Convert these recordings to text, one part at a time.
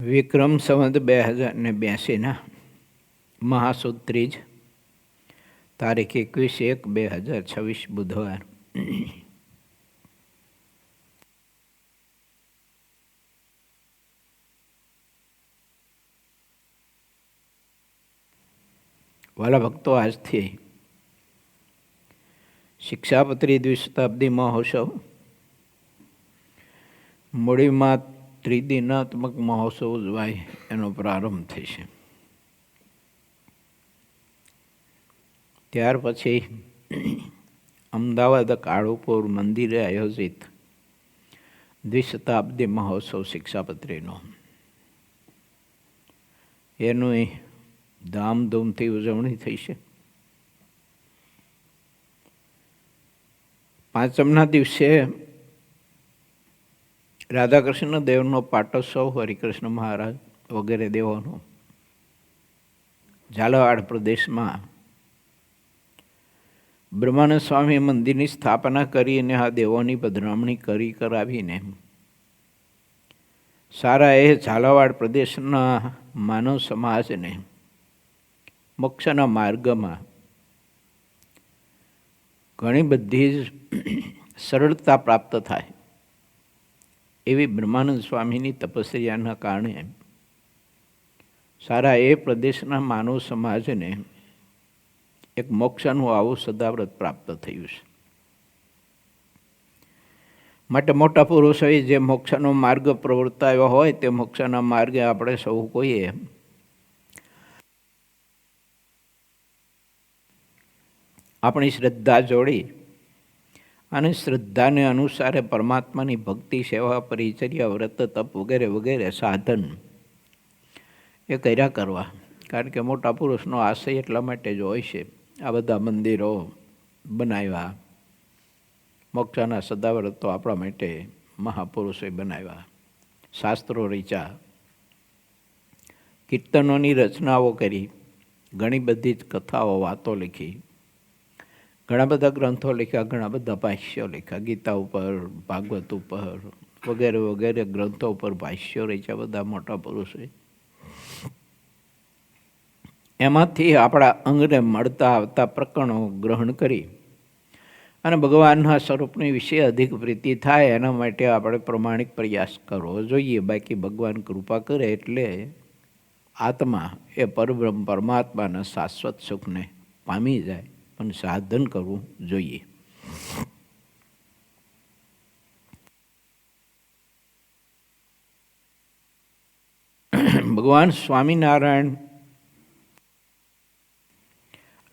વિક્રમ સંવત 2082 મહાસુદ ત્રીજ, તારીખ 21/1/2026 બુધવાર. વાલા ભક્તો, આજથી શિક્ષાપત્રી દ્વિશતાબ્દી મહોત્સવ મૂડીમાં ત્રિદિનાત્મક મહોત્સવ ઉજવાય એનો પ્રારંભ થશે. ત્યાર પછી અમદાવાદ કાળુપુર મંદિરે આયોજિત દ્વિશતાબ્દી મહોત્સવ શિક્ષાપત્રીનો એનું ધામધૂમથી ઉજવણી થઈ છે. પાંચમના દિવસે રાધાકૃષ્ણ દેવનો પાટોત્સવ, હરિકૃષ્ણ મહારાજ વગેરે દેવોનો ઝાલાવાડ પ્રદેશમાં બ્રહ્માનંદ સ્વામી મંદિરની સ્થાપના કરીને આ દેવોની પધરામણી કરાવીને સારા એ ઝાલાવાડ પ્રદેશના માનવ સમાજને મોક્ષના માર્ગમાં ઘણી બધી સરળતા પ્રાપ્ત થાય એવી બ્રહ્માનંદ સ્વામીની તપસ્યાના કારણે સારા એ પ્રદેશના માનવ સમાજને એક મોક્ષનું આવું સદાવ્રત પ્રાપ્ત થયું છે. માટે મોટા પુરુષોએ જે મોક્ષનો માર્ગ પ્રવર્તાયો હોય તે મોક્ષના માર્ગે આપણે સૌ કોઈએ આપણી શ્રદ્ધા જોડી અને શ્રદ્ધાને અનુસારે પરમાત્માની ભક્તિ, સેવા, પરિચર્યા, વ્રત, તપ વગેરે વગેરે સાધન એ કર્યા કરવા. કારણ કે મોટા પુરુષનો આશય એટલા માટે જ હોય છે. આ બધા મંદિરો બનાવ્યા, મોક્ષના સદાવ્રતો આપણા માટે મહાપુરુષોએ બનાવ્યા, શાસ્ત્રો રચ્યા, કીર્તનોની રચનાઓ કરી, ઘણી બધી જ કથાઓ, વાતો લખી, ઘણા બધા ગ્રંથો લખ્યા, ઘણા બધા ભાષ્યો લખ્યા, ગીતા ઉપર, ભાગવત ઉપર વગેરે વગેરે ગ્રંથો ઉપર ભાષ્યો રચ્યા બધા મોટા પુરુષોએ. એમાંથી આપણા અંગને મળતા આવતા પ્રકરણો ગ્રહણ કરી અને ભગવાનના સ્વરૂપની વિશે અધિક પ્રીતિ થાય એના માટે આપણે પ્રમાણિક પ્રયાસ કરવો જોઈએ. બાકી ભગવાન કૃપા કરે એટલે આત્મા એ પરબ્રહ્મ પરમાત્માના શાશ્વત સુખને પામી જાય, પણ સાધન કરવું જોઈએ. ભગવાન સ્વામિનારાયણ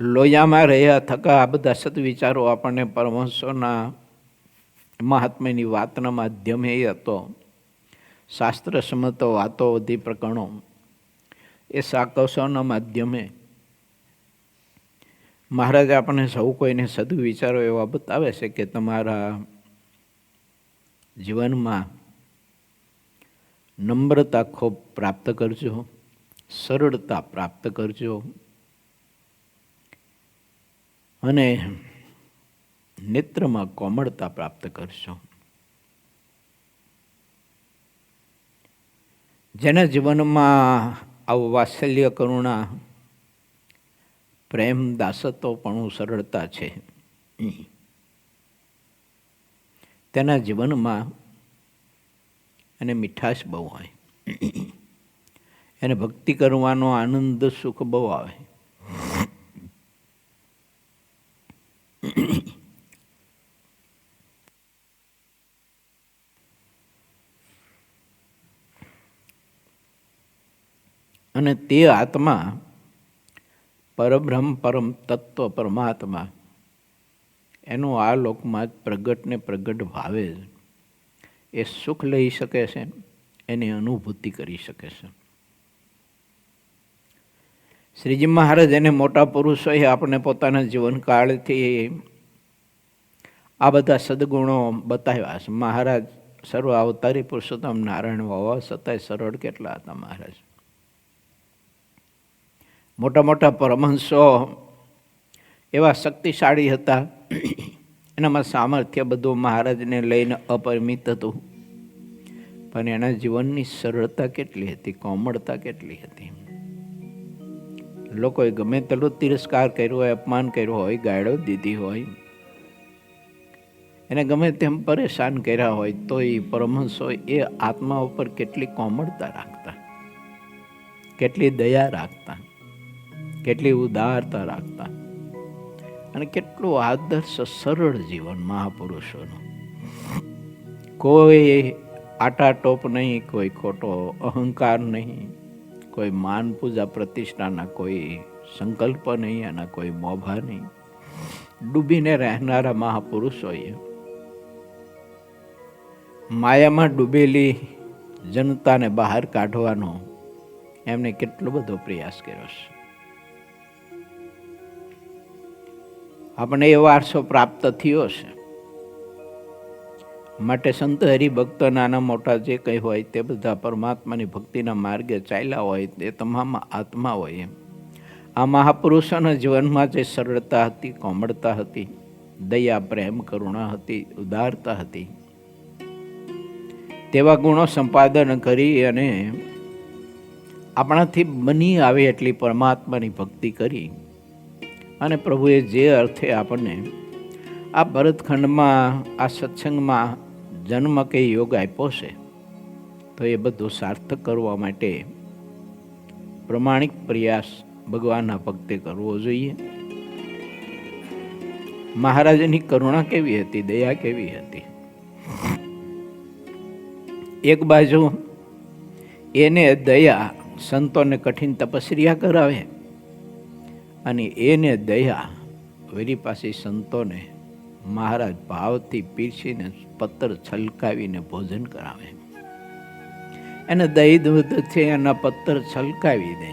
લોયામાં રહ્યા થકા આ બધા સદવિચારો આપણને પરમહંસોના મહાત્મ્યની વાતના માધ્યમે હતો, શાસ્ત્ર સંમતો વાતો, બધી પ્રકરણો એ સાકસોના માધ્યમે મહારાજ આપણને સૌ કોઈને સદવિચારો એવા બતાવે છે કે તમારા જીવનમાં નમ્રતા ખૂબ પ્રાપ્ત કરજો, સરળતા પ્રાપ્ત કરજો અને નેત્રમાં કોમળતા પ્રાપ્ત કરશો. જેના જીવનમાં આવું વાત્સલ્ય, કરુણા, પ્રેમ, દાસત્વપણું, સરળતા છે, તેના જીવનમાં એને મીઠાશ બહુ હોય, એને ભક્તિ કરવાનો આનંદ, સુખ બહુ આવે. અને તે આત્મા પરબ્રહ્મ, પરમ તત્વ પરમાત્મા એનું આ લોકમાં જ પ્રગટ ને પ્રગટ ભાવે એ સુખ લઈ શકે છે, એની અનુભૂતિ કરી શકે છે. શ્રીજી મહારાજ એને મોટા પુરુષોએ આપણે પોતાના જીવનકાળથી આ બધા સદગુણો બતાવ્યા છે. મહારાજ સર્વ અવતારી પુરુષોત્તમ નારાયણ હોવા છતાંય સરળ કેટલા હતા મહારાજ. મોટા મોટા પરમહંસો એવા શક્તિશાળી હતા, એનામાં સામર્થ્ય બધું મહારાજને લઈને અપરિમિત હતું, પણ એના જીવનની સરળતા કેટલી હતી, કોમળતા કેટલી હતી. લોકોએ ગમે તેટલો તિરસ્કાર કર્યો હોય, અપમાન કર્યો હોય, ગાળો દીધી હોય, એને ગમે તેમ પરેશાન કર્યા હોય, તો એ પરમહંસો એ આત્મા ઉપર કેટલી કોમળતા રાખતા, કેટલી દયા રાખતા, કેટલી ઉદારતા રાખતા, અને કેટલું આદર્શ સરળ જીવન મહાપુરુષોનું. કોઈ આટાટોપ નહીં, કોઈ ખોટો અહંકાર નહીં, કોઈ માન પૂજા પ્રતિષ્ઠાના કોઈ સંકલ્પ નહીં, અને કોઈ મોભા નહીં. ડૂબીને રહેનારા મહાપુરુષોએ માયામાં ડૂબેલી જનતાને બહાર કાઢવાનો એમને કેટલો બધો પ્રયાસ કર્યો છે. આપણે એ વારસો પ્રાપ્ત થયો છે. માટે સંત હરિભક્તો નાના મોટા જે કંઈ હોય તે બધા પરમાત્માની ભક્તિના માર્ગે ચાલ્યા હોય તે તમામ આત્મા હોય. આ મહાપુરુષોના જીવનમાં જે સરળતા હતી, કોમળતા હતી, દયા, પ્રેમ, કરુણા હતી, ઉદારતા હતી, તેવા ગુણો સંપાદન કરી અને આપણાથી બની આવે એટલી પરમાત્માની ભક્તિ કરી અને પ્રભુએ જે અર્થે આપણને આ ભરતખંડમાં, આ સત્સંગમાં જન્મ કે યોગ આપ્યો છે, તો એ બધું સાર્થક કરવા માટે પ્રમાણિક પ્રયાસ ભગવાનના ભક્તે કરવો જોઈએ. મહારાજની કરુણા કેવી હતી, દયા કેવી હતી. એક બાજુ એને દયા સંતોને કઠિન તપસ્યા કરાવે, અને એને દયા વેરી પાસે સંતોને મહારાજ ભાવથી પીરસીને પત્તર છલકાવીને ભોજન કરાવે. એને દહીં દૂધ છે એના પત્તર છલકાવી દે.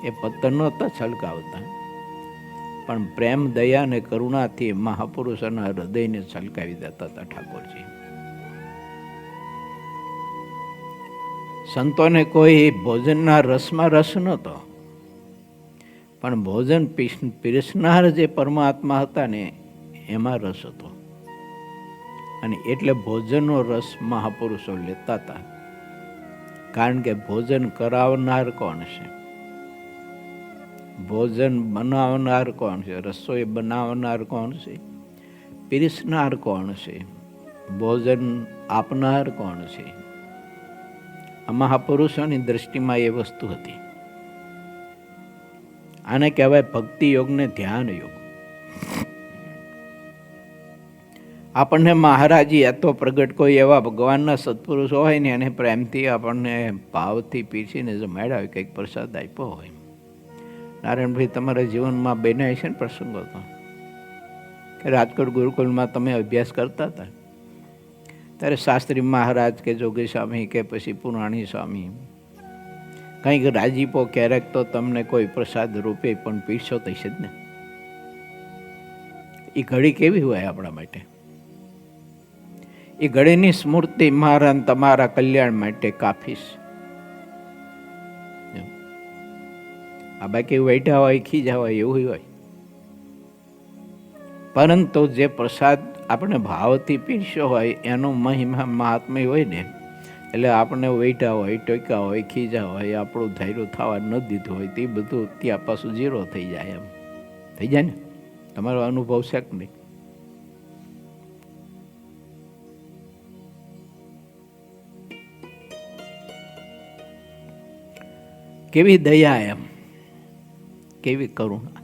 એ પત્તર નહોતા છલકાવતા, પણ પ્રેમ, દયા અને કરુણાથી મહાપુરુષોના હૃદયને છલકાવી દેતા હતા ઠાકોરજી. સંતોને કોઈ ભોજનના રસમાં રસ નહોતો, પણ ભોજન પીરસનાર જે પરમાત્મા હતા ને એમાં રસ હતો. અને એટલે ભોજનનો રસ મહાપુરુષો લેતા હતા. કારણ કે ભોજન કરાવનાર કોણ છે? ભોજન બનાવનાર કોણ છે? રસોઈ બનાવનાર કોણ છે? પીરસનાર કોણ છે? ભોજન આપનાર કોણ છે? આ મહાપુરુષોની દ્રષ્ટિમાં એ વસ્તુ હતી. આને કહેવાય ભક્તિ યોગ ને ધ્યાન યોગ. આપણને મહારાજી એતો પ્રગટ કોઈ એવા ભગવાનના સત્પુરુષ હોય ને એને પ્રેમથી આપણને ભાવથી પીરસીને જમાડ્યા હોય, કંઈક પ્રસાદ આપ્યો હોય. નારાયણભાઈ, તમારા જીવનમાં બન્યા છે ને પ્રસંગો તો કે રાજકોટ ગુરુકુલમાં તમે અભ્યાસ કરતા હતા ત્યારે શાસ્ત્રી મહારાજ કે જોગી સ્વામી કે પછી પુરાણી સ્વામી કંઈક રાજીપો ક્યારેક તો તમને કોઈ પ્રસાદ રૂપે પણ પીરસો થશે જ ને. એ ઘડી કેવી હોય આપણા માટે? એ ઘડીની સ્મૃતિ મારા તમારા કલ્યાણ માટે કાફી છે. આ બાકી વૈઠા હોય, ખીજા હોય, એવું હોય. પરંતુ જે પ્રસાદ આપણે ભાવથી પીરસ્યો હોય એનો મહિમા મહાત્મ્ય હોય ને, એટલે આપણે વૈઠા હોય, ટોક્યા હોય, ખીજા હોય, આપણું ધૈર્ય થવા ન દીધું હોય તે બધું ત્યાં પાછું ઝીરો થઈ જાય. એમ થઈ જાય ને? તમારો અનુભવ છે કે નહીં? કેવી દયા, એમ કેવી કરુણા.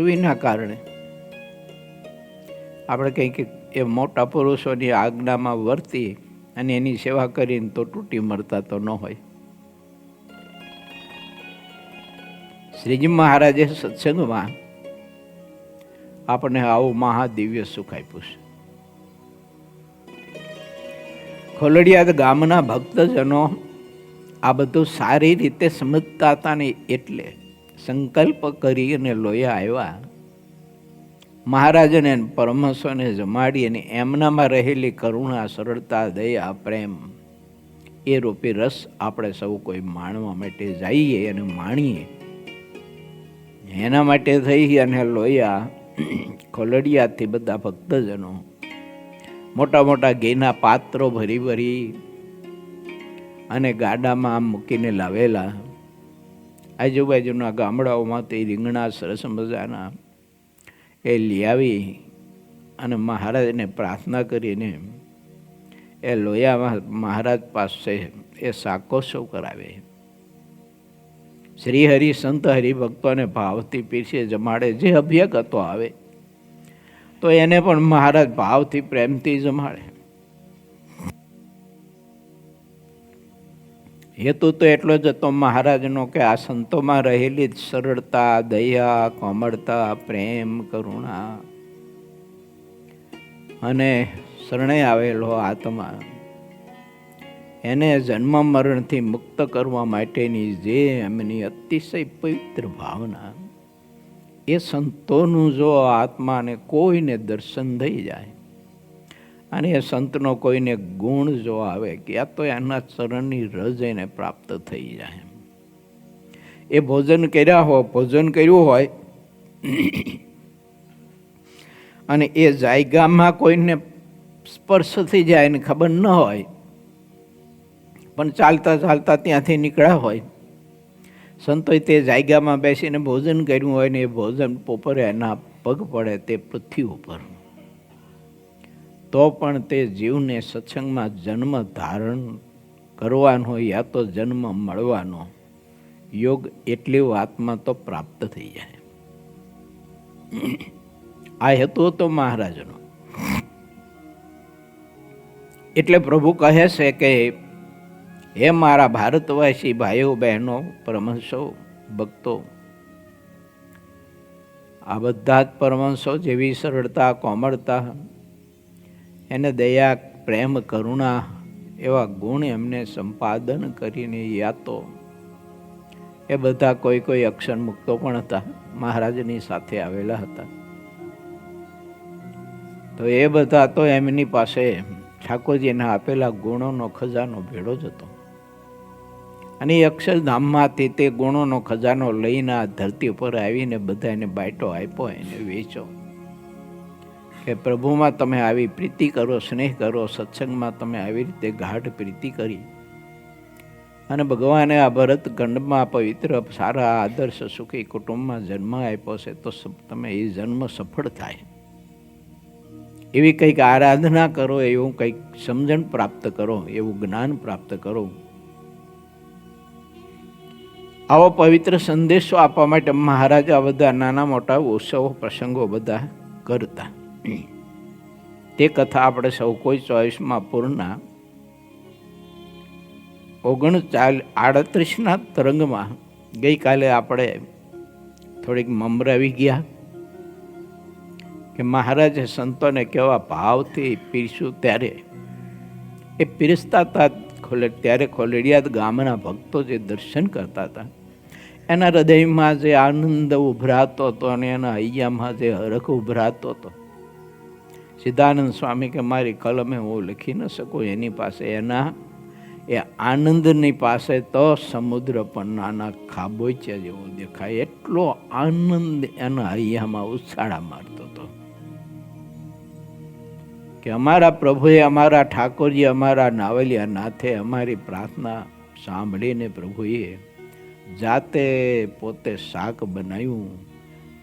વિના કારણે આપણે કંઈક એ મોટા પુરુષોની આજ્ઞામાં વર્તી અને એની સેવા કરીને તો તૂટી મરતા તો ન હોય. શ્રીજી મહારાજે સત્સંગમાં આપણને આવું મહાદિવ્ય સુખ આપ્યું છે. ખોલડિયાદ ગામના ભક્તજનો આ બધું સારી રીતે સમજતા હતા ને એટલે સંકલ્પ કરી અને લોયા આવ્યા. મહારાજને પરમહંસોને જમાડી અને એમનામાં રહેલી કરુણા, સરળતા, દયા, પ્રેમ એ રૂપી રસ આપણે સૌ કોઈ માણવા માટે જઈએ અને માણીએ. એના માટે થઈ અને લોયા ખોલડિયાથી બધા ભક્તજનો મોટા મોટા ઘીના પાત્રો ભરી ભરી અને ગાડામાં આમ મૂકીને લાવેલા. આજુબાજુના ગામડાઓમાંથી રીંગણા સરસ મજાના એ લઈ આવી અને મહારાજને પ્રાર્થના કરીને એ લોયા મહારાજ પાસે એ શાકોત્સવ કરાવે. શ્રી હરિ સંત હરિભક્તોને ભાવથી પીરસે જમાડે. જે અભ્યગતો આવે તો એને પણ મહારાજ ભાવથી પ્રેમથી જમાડે. હેતુ તો એટલો જ હતો મહારાજનો કે આ સંતોમાં રહેલી સરળતા, દયા, કોમળતા, પ્રેમ, કરુણા અને શરણે આવેલો આત્મા એને જન્મ મરણથી મુક્ત કરવા માટેની જે એમની અતિશય પવિત્ર ભાવના, એ સંતોનું જો આત્માને કોઈને દર્શન થઈ જાય અને એ સંતનો કોઈને ગુણ જો આવે ક્યાં તો એના ચરણની રજ એને પ્રાપ્ત થઈ જાય. એ ભોજન કર્યું હોય અને એ જાયગામાં કોઈને સ્પર્શ થઈ જાય ને ખબર ન હોય, પણ ચાલતા ચાલતા ત્યાંથી નીકળ્યા હોય, સંતોએ તે જાયગામાં બેસીને ભોજન કર્યું હોય ને એ ભોજન પોપરે એના પગ પડે તે પૃથ્વી ઉપર, તો પણ તે જીવને સત્સંગમાં જન્મ ધારણ કરવાનો યા તો જન્મ મળવાનો યોગ એટલી વાતમાં તો પ્રાપ્ત થઈ જાય. આ હેતુ હતો મહારાજનો. એટલે પ્રભુ કહે છે કે હે મારા ભારતવાસી ભાઈઓ બહેનો, પરમહંસો, ભક્તો, આ બધા જ પરમહંસો જેવી સરળતા, કોમળતા, એને દયા, પ્રેમ, કરુણા એવા ગુણ એમને સંપાદન કરીને યાતો એ બધા કોઈ અક્ષર મુક્તો પણ હતા, મહારાજની સાથે આવેલા હતા. તો એ બધા તો એમની પાસે ઠાકોરજીના આપેલા ગુણોનો ખજાનો ભેળો જ હતો. અને એ અક્ષરધામમાંથી તે ગુણોનો ખજાનો લઈને આ ધરતી ઉપર આવીને બધા એને બાયટો આપ્યો, એને વેચો કે પ્રભુમાં તમે આવી પ્રીતિ કરો, સ્નેહ કરો, સત્સંગમાં તમે આવી રીતે ગાઢ પ્રીતિ કરી અને ભગવાને આ ભરત ખંડમાં પવિત્ર સારા આદર્શ સુખી કુટુંબમાં જન્મ આપ્યો છે, તો તમે એ જન્મ સફળ થાય એવી કંઈક આરાધના કરો, એવું કંઈક સમજણ પ્રાપ્ત કરો, એવું જ્ઞાન પ્રાપ્ત કરો. આવો પવિત્ર સંદેશો આપવા માટે મહારાજ આ બધા નાના મોટા ઉત્સવો પ્રસંગો બધા કરતા. તે કથા આપણે સૌ કોઈ 24મા પૂરના 39ના તરંગમાં ગઈકાલે આપણે થોડીક મમરાવી ગયા કે મહારાજે સંતોને કેવા ભાવથી પીરસ્યું. ત્યારે એ પીરસતા હતા ત્યારે ખોલડિયાદ ગામના ભક્તો જે દર્શન કરતા હતા એના હૃદયમાં જે આનંદ ઉભરાતો હતો અને એના હૈયામાં જે હરખ ઉભરાતો હતો. સિદ્ધાનંદ સ્વામી કે મારી કલમે હું લખી ન શકું એની પાસે, એના એ આનંદની પાસે તો સમુદ્ર પણ નાના ખાબોચિયા જેવો દેખાય, એટલો આનંદ એના હૈયામાં ઉછાળા મારતો હતો કે અમારા પ્રભુએ, અમારા ઠાકોરજી, અમારા નાવલિયા નાથે અમારી પ્રાર્થના સાંભળીને પ્રભુએ જાતે પોતે શાક બનાવ્યું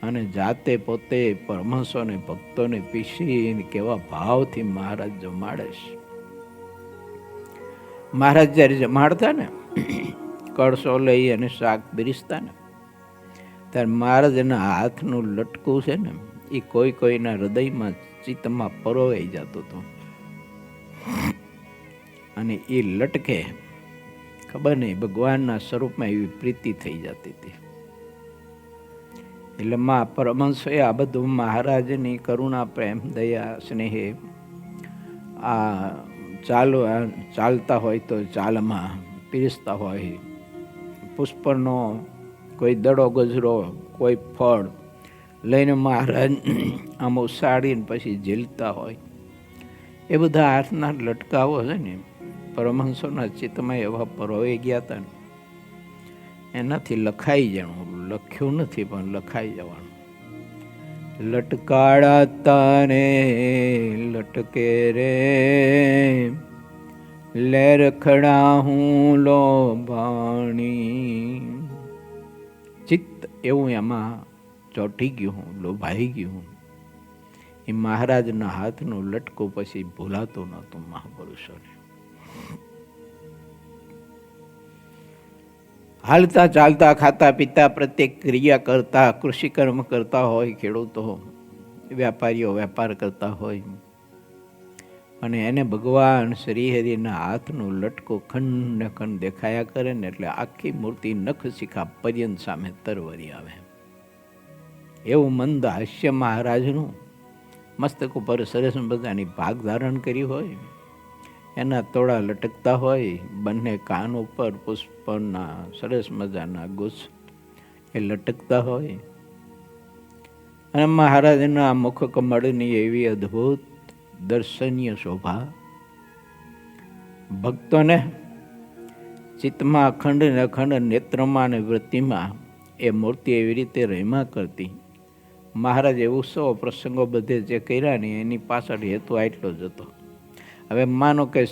અને જાતે પોતે પરમહંસોને ભક્તોને પીસીને કેવા ભાવથી મહારાજ જમાડે છે. મહારાજ જ્યારે જમાડતા ને, કળશો લઈ અને શાક પીરસતા ને, ત્યારે મહારાજના હાથનું લટકું છે ને એ કોઈના હૃદયમાં ચિત્તમાં પરોવાઈ જતું હતું. અને એ લટકે ખબર નહીં ભગવાનના સ્વરૂપમાં એવી પ્રીતિ થઈ જતી હતી. એટલે પરમહંસોએ આ બધું મહારાજની કરુણા, પ્રેમ, દયા, સ્નેહે આ ચાલતા હોય તો ચાલમાં પીરસતા હોય, પુષ્પનો કોઈ દડો ગજરો, કોઈ ફળ લઈને મહારાજ આમ ઉસાડીને પછી ઝીલતા હોય, એ બધા હાથના લટકાવો છે ને પરમહંસોના ચિત્તમાં એવા પરોવાઈ ગયા હતા ને, એનાથી લખાઈ જવાનું, લખ્યું નથી પણ લખાઈ જવાનું લટકાડા તાને લટકે રે, લેરખડા હું લોભાણી. ચિત્ત એવું એમાં ચોંટી ગયું હું, લોભાઈ ગયું હું. એ મહારાજના હાથનું લટકું પછી ભૂલાતું નહોતું મહાપુરુષોને. હાલતા ચાલતા ખાતા પીતા પ્રત્યેક ક્રિયા કરતા, કૃષિકર્મ કરતા હોય ખેડૂતો, વેપારીઓ વેપાર કરતા હોય, અને એને ભગવાન શ્રીહરિના હાથનું લટકું ખંડ ને ખંડ દેખાયા કરે ને એટલે આખી મૂર્તિ નખ શિખા પર્યંત સામે તરવરી આવે. એવું મંદ હાસ્ય મહારાજનું મસ્તક ઉપર સરસ મજાની ભાગ ધારણ કરી હોય, એના તોડા લટકતા હોય, બંને કાન ઉપર પુષ્પના સરસ મજાના ગુચ્છ એ લટકતા હોય, અને મહારાજના મુખ કમળની એવી અદ્ભુત દર્શનીય શોભા ભક્તોને ચિત્તમાં અખંડ ને અખંડ, નેત્રમાં અને વૃત્તિમાં એ મૂર્તિ એવી રીતે રમ્યા કરતી. મહારાજ એવું સો પ્રસંગો બધે જે કર્યા ને એની પાછળ હેતુ આટલો જ હતો. હવે માનો કે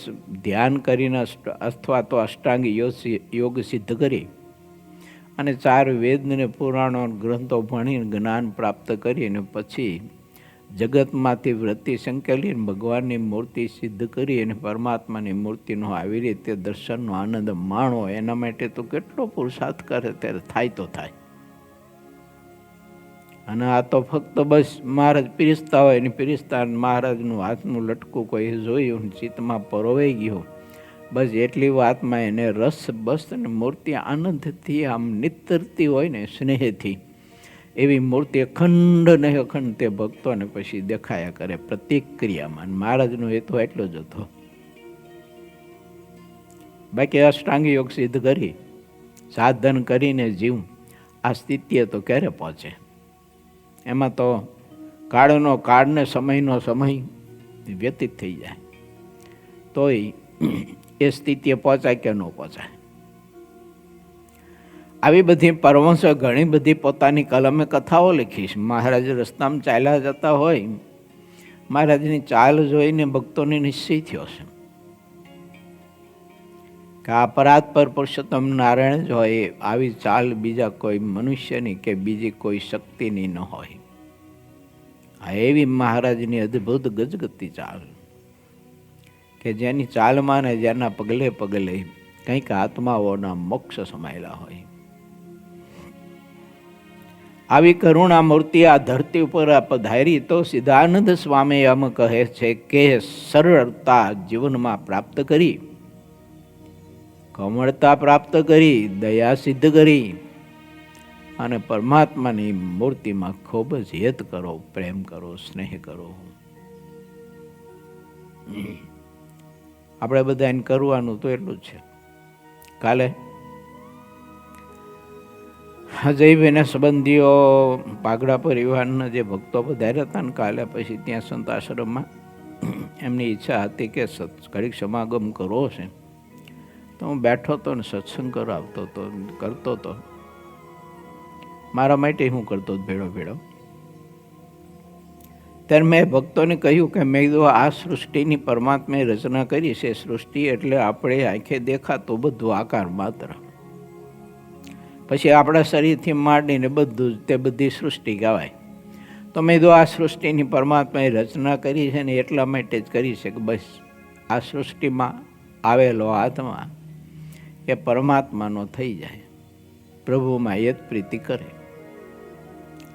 ધ્યાન કરીને અથવા તો અષ્ટાંગ યોગ સિદ્ધ કરી અને 4 વેદ ને પુરાણો ગ્રંથો ભણીને જ્ઞાન પ્રાપ્ત કરીને પછી જગતમાંથી વૃત્તિ સંકેલી ભગવાનની મૂર્તિ સિદ્ધ કરી અને પરમાત્માની મૂર્તિનો આવી રીતે દર્શનનો આનંદ માણો, એના માટે તો કેટલો પુરુષાર્થ કરે ત્યારે થાય તો થાય. અને આ તો ફક્ત બસ મહારાજ પીરસતા હોય ને પીરસતા મહારાજનું હાથનું લટકું કોઈ જોયું, ચિત્તમાં પરોવાઈ ગયો, બસ એટલી વાતમાં એને રસ બસ ને મૂર્તિ આનંદથી આમ નિતરતી હોય ને સ્નેહથી, એવી મૂર્તિ અખંડ ને અખંડ તે ભક્તોને પછી દેખાયા કરે પ્રત્યેક ક્રિયામાં. મહારાજનો હેતુ એટલો જ હતો. બાકી અષ્ટાંગ યોગ સિદ્ધ કરી સાધન કરીને જીવ આ સ્થિતિએ તો ક્યારે પહોંચે? એમાં તો કાળનો કાળ ને સમયનો સમય વ્યતીત થઈ જાય તોય એ સ્થિતિએ પહોંચાય કે ન પહોંચાય. આવી બધી પરમહંસો ઘણી બધી પોતાની કલમે કથાઓ લખીશ. મહારાજ રસ્તામાં ચાલ્યા જતા હોય, મહારાજની ચાલ જોઈને ભક્તોને નિશ્ચય થયો છે કે આ અપરાધ પર પુરુષોત્તમ નારાયણ જ હોય, આવી ચાલ બીજા કોઈ મનુષ્યની કે બીજી કોઈ શક્તિની ન હોય. આ એવી મહારાજની અદ્ભુત ગજગતી ચાલ કે જેની ચાલમાં ને જેના પગલે પગલે કંઈક આત્માઓના મોક્ષ સમાયેલા હોય. આવી કરુણા મૂર્તિ આ ધરતી ઉપર પધારી તો સિદ્ધાનંદ સ્વામી એમ કહે છે કે સરળતા જીવનમાં પ્રાપ્ત કરી, કમળતા પ્રાપ્ત કરી, દયા સિદ્ધ કરી અને પરમાત્માની મૂર્તિમાં ખૂબ જ હિત કરો, પ્રેમ કરો, સ્નેહ કરો. આપણે બધા એને કરવાનું તો એટલું જ છે. કાલે અજયભાઈના સંબંધીઓ પાઘડા પરિવારના જે ભક્તો પધાર્યા હતા ને કાલે, પછી ત્યાં સંત આશ્રમમાં એમની ઈચ્છા હતી કે ઘડીક સમાગમ કરવો છે, તો હું બેઠો હતો ને સત્સંગ કરાવતો હતો, કરતો હતો. મારા માટે હું કરતો ભેળો ભેળો. ત્યારે મેં ભક્તોને કહ્યું કે મેં કીધું આ સૃષ્ટિની પરમાત્માએ રચના કરી છે. સૃષ્ટિ એટલે આપણે આંખે દેખાતું બધું આકાર માત્ર, પછી આપણા શરીરથી માંડીને બધું તે બધી સૃષ્ટિ કહેવાય. તો મેં કીધું આ સૃષ્ટિની પરમાત્માએ રચના કરી છે ને એટલા માટે જ કરી છે કે બસ આ સૃષ્ટિમાં આવેલો આત્મા એ પરમાત્માનો થઈ જાય, પ્રભુમાં યત પ્રીતિ કરે,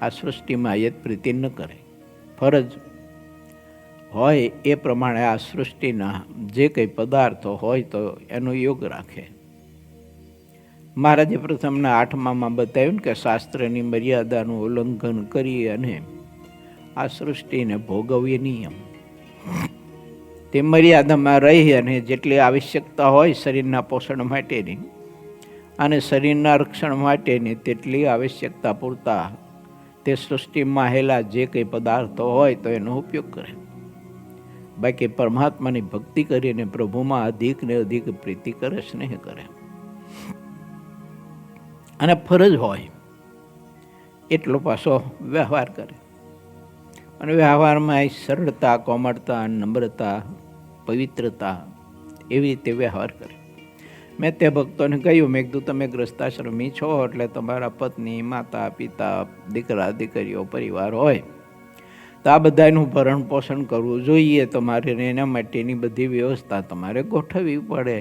આ સૃષ્ટિમાં યત પ્રીતિ ન કરે. ફરજ હોય એ પ્રમાણે આ સૃષ્ટિના જે કંઈ પદાર્થો હોય તો એનો યોગ રાખે. મહારાજે પ્રથમના 8મામાં બતાવ્યું કે શાસ્ત્રની મર્યાદાનું ઉલ્લંઘન કરી અને આ સૃષ્ટિને ભોગવીએ નિયમ. તે મર્યાદામાં રહી અને જેટલી આવશ્યકતા હોય શરીરના પોષણ માટેની અને શરીરના રક્ષણ માટેની તેટલી આવશ્યકતા પૂરતા તે સૃષ્ટિમાં હેલા જે કંઈ પદાર્થો હોય તો એનો ઉપયોગ કરે. બાકી પરમાત્માની ભક્તિ કરીને પ્રભુમાં અધિક ને અધિક પ્રીતિ કરે, સ્નેહ કરે અને ફરજ હોય એટલો પાછો વ્યવહાર કરે. અને વ્યવહારમાં સરળતા, કોમળતા, નમ્રતા, પવિત્રતા એવી રીતે વ્યવહાર કરે. મેં તે ભક્તોને કહ્યું, મેં કીધું તમે ગ્રસ્તાશ્રમી છો એટલે તમારા પત્ની, માતા, પિતા, દીકરા, દીકરીઓ, પરિવાર હોય તો આ બધાનું ભરણ પોષણ કરવું જોઈએ તમારે. એના માટેની બધી વ્યવસ્થા તમારે ગોઠવવી પડે.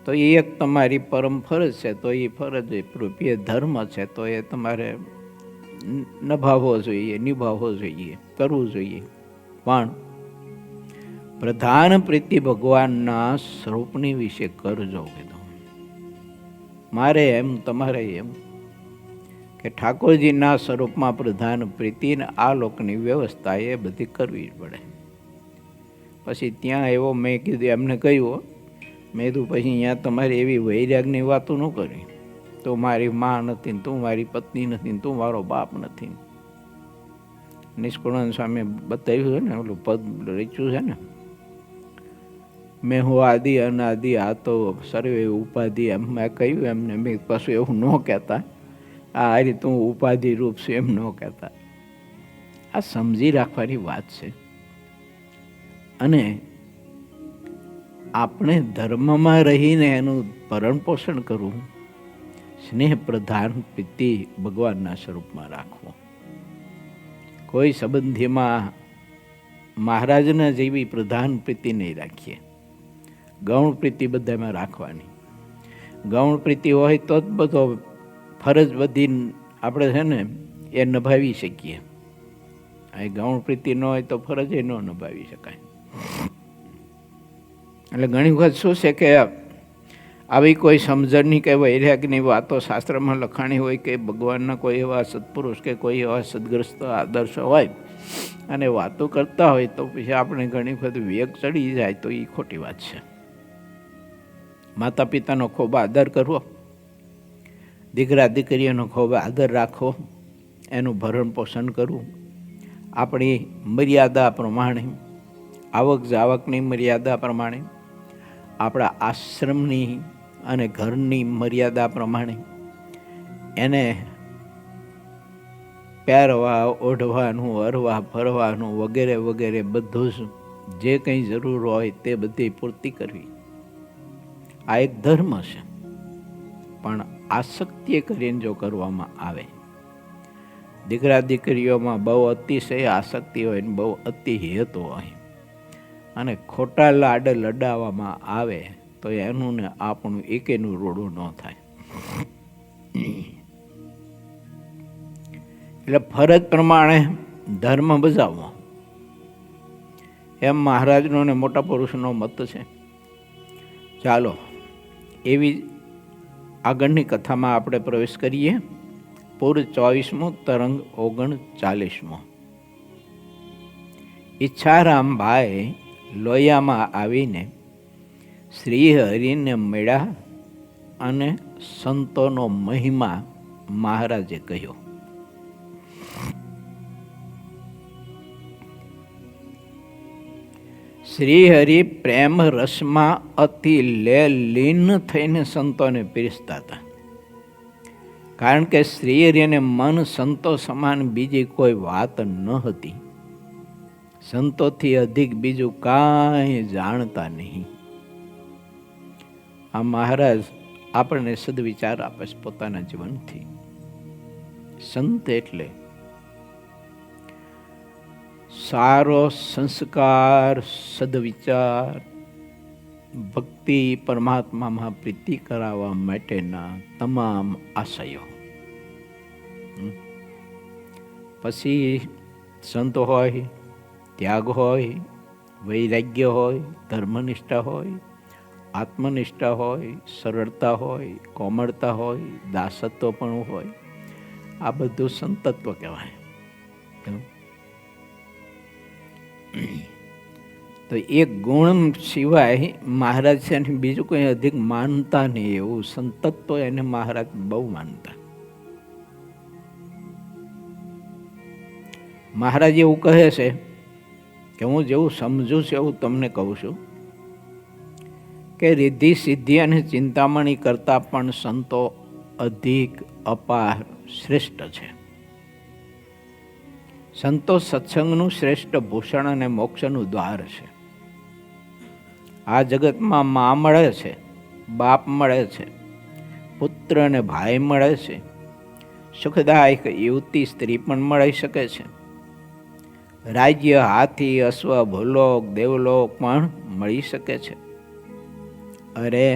તો એ એક તમારી પરમ ફરજ છે. તો એ ફરજ રૂપીય ધર્મ છે. તો એ તમારે નિભાવવો જોઈએ, કરવું જોઈએ. પણ પ્રધાન પ્રીતિ ભગવાનના સ્વરૂપની વિશે કરજો કીધું. મારે એમ, તમારે એમ કે ઠાકોરજીના સ્વરૂપમાં પ્રધાન પ્રીતિને આ લોકની વ્યવસ્થા એ બધી કરવી જ પડે. પછી ત્યાં એવો મેં કીધું, એમને કહ્યું, મેં કીધું પછી અહીંયા તમારે એવી વૈરાગની વાતો ન કરી. તું મારી મા નથી, તું મારી પત્ની નથી, તું મારો બાપ નથી. નિષ્કુળાનંદ સ્વામી બતાવ્યું છે ને, ઓલું પદ રચ્યું છે ને, મેં હું આદિ અનાદિ, આ તો સર્વે ઉપાધિ. એમ મેં કહ્યું એમને, મેં પાછું એવું ન કહેતા, આ રીતે તું ઉપાધિ રૂપ છે એમ ન કહેતા. આ સમજી રાખવાની વાત છે. અને આપણે ધર્મમાં રહીને એનું ભરણ પોષણ કરવું, સ્નેહ પ્રધાન પ્રીતિ ભગવાનના સ્વરૂપમાં રાખવું. કોઈ સંબંધીમાં મહારાજના જેવી પ્રધાન પ્રીતિ નહીં રાખીએ. ગૌણ પ્રીતિ બધામાં રાખવાની. ગૌણ પ્રીતિ હોય તો જ બધો ફરજ બધી આપણે છે ને એ નિભાવી શકીએ. આ ગૌણ પ્રીતિ ન હોય તો ફરજ એ ન નિભાવી શકાય. એટલે ઘણી વખત શું છે કે આવી કોઈ સમજણની કે વૈરાગની વાતો શાસ્ત્રમાં લખાણી હોય કે ભગવાનના કોઈ એવા સત્પુરુષ કે કોઈ એવા સદગ્રસ્ત આદર્શ હોય અને વાતો કરતા હોય તો પછી આપણે ઘણી વખત વેગ ચડી જાય તો એ ખોટી વાત છે. માતા પિતાનો ખૂબ આદર કરવો, દીકરા દીકરીઓનો ખૂબ આદર રાખવો, એનું ભરણ પોષણ કરવું, આપણી મર્યાદા પ્રમાણે, આવક જાવકની મર્યાદા પ્રમાણે, આપણા આશ્રમની અને ઘરની મર્યાદા પ્રમાણે એને પહેરવા, ઓઢવાનું, હરવા ફરવાનું વગેરે વગેરે બધું જ જે કંઈ જરૂર હોય તે બધી પૂર્તિ કરવી. આ એક ધર્મ છે. પણ આસક્તિ કરીને જો કરવામાં આવે, દીકરા દીકરીઓમાં બહુ અતિશય આસક્તિ હોય ને બહુ અતિ હેત હોય અને ખોટા લાડ લડાવવામાં આવે તો એનું ને આપણું એકેનું રોડું ન થાય. એટલે ફરજ પ્રમાણે ધર્મ બજાવવો એમ મહારાજનો ને મોટા પુરુષનો મત છે. ચાલો એવી આગળની કથામાં આપણે પ્રવેશ કરીએ. પૂર 24મો, તરંગ 39મો. ઈચ્છારામભાઈ લોયામાં આવીને શ્રી હરિને મળ્યા અને સંતોનો મહિમા મહારાજે કહ્યો. શ્રી હરિ પ્રેમ રસમાં અતિ લીન થઈને સંતોને પીરસતા હતા. કારણ કે શ્રી હરિ અને મન સંતો સમાન બીજી કોઈ વાત ન હતી. સંતોથી અધિક બીજું કાંઈ જાણતા નહીં. આ મહારાજ આપણને સદવિચાર આપે છે પોતાના જીવનથી. સંત એટલે સારો સંસ્કાર, સદવિચાર, ભક્તિ, પરમાત્મામાં પ્રીતિ કરાવવા માટેના તમામ આશયો. પછી સંત હોય, ત્યાગ હોય, વૈરાગ્ય હોય, ધર્મનિષ્ઠા હોય, આત્મનિષ્ઠા હોય, સરળતા હોય, કોમળતા હોય, દાસત્વ પણ હોય, આ બધું સંતત્વ કહેવાય. તો એક ગુણ સિવાય મહારાજ છે ને બીજું કોઈ અધિક માનતા નહીં. એવું સંતત્વ એને મહારાજ બહુ માનતા. મહારાજ એવું કહે છે કે હું જેવું સમજું છું એવું તમને કહું છું કે રિદ્ધિ સિદ્ધિ અને ચિંતામણી કરતાં પણ સંતો અધિક અપાર શ્રેષ્ઠ છે. સંતો સત્સંગનું શ્રેષ્ઠ ભૂષણ અને મોક્ષનું દ્વાર છે. આ જગતમાં મા મળે છે, બાપ મળે છે, પુત્ર અને ભાઈ મળે છે, સુખદાયક યુવતી સ્ત્રી પણ મળી શકે છે, રાજ્ય, હાથી, અશ્વ, ભૂલોક, દેવલોક પણ મળી શકે છે. અરે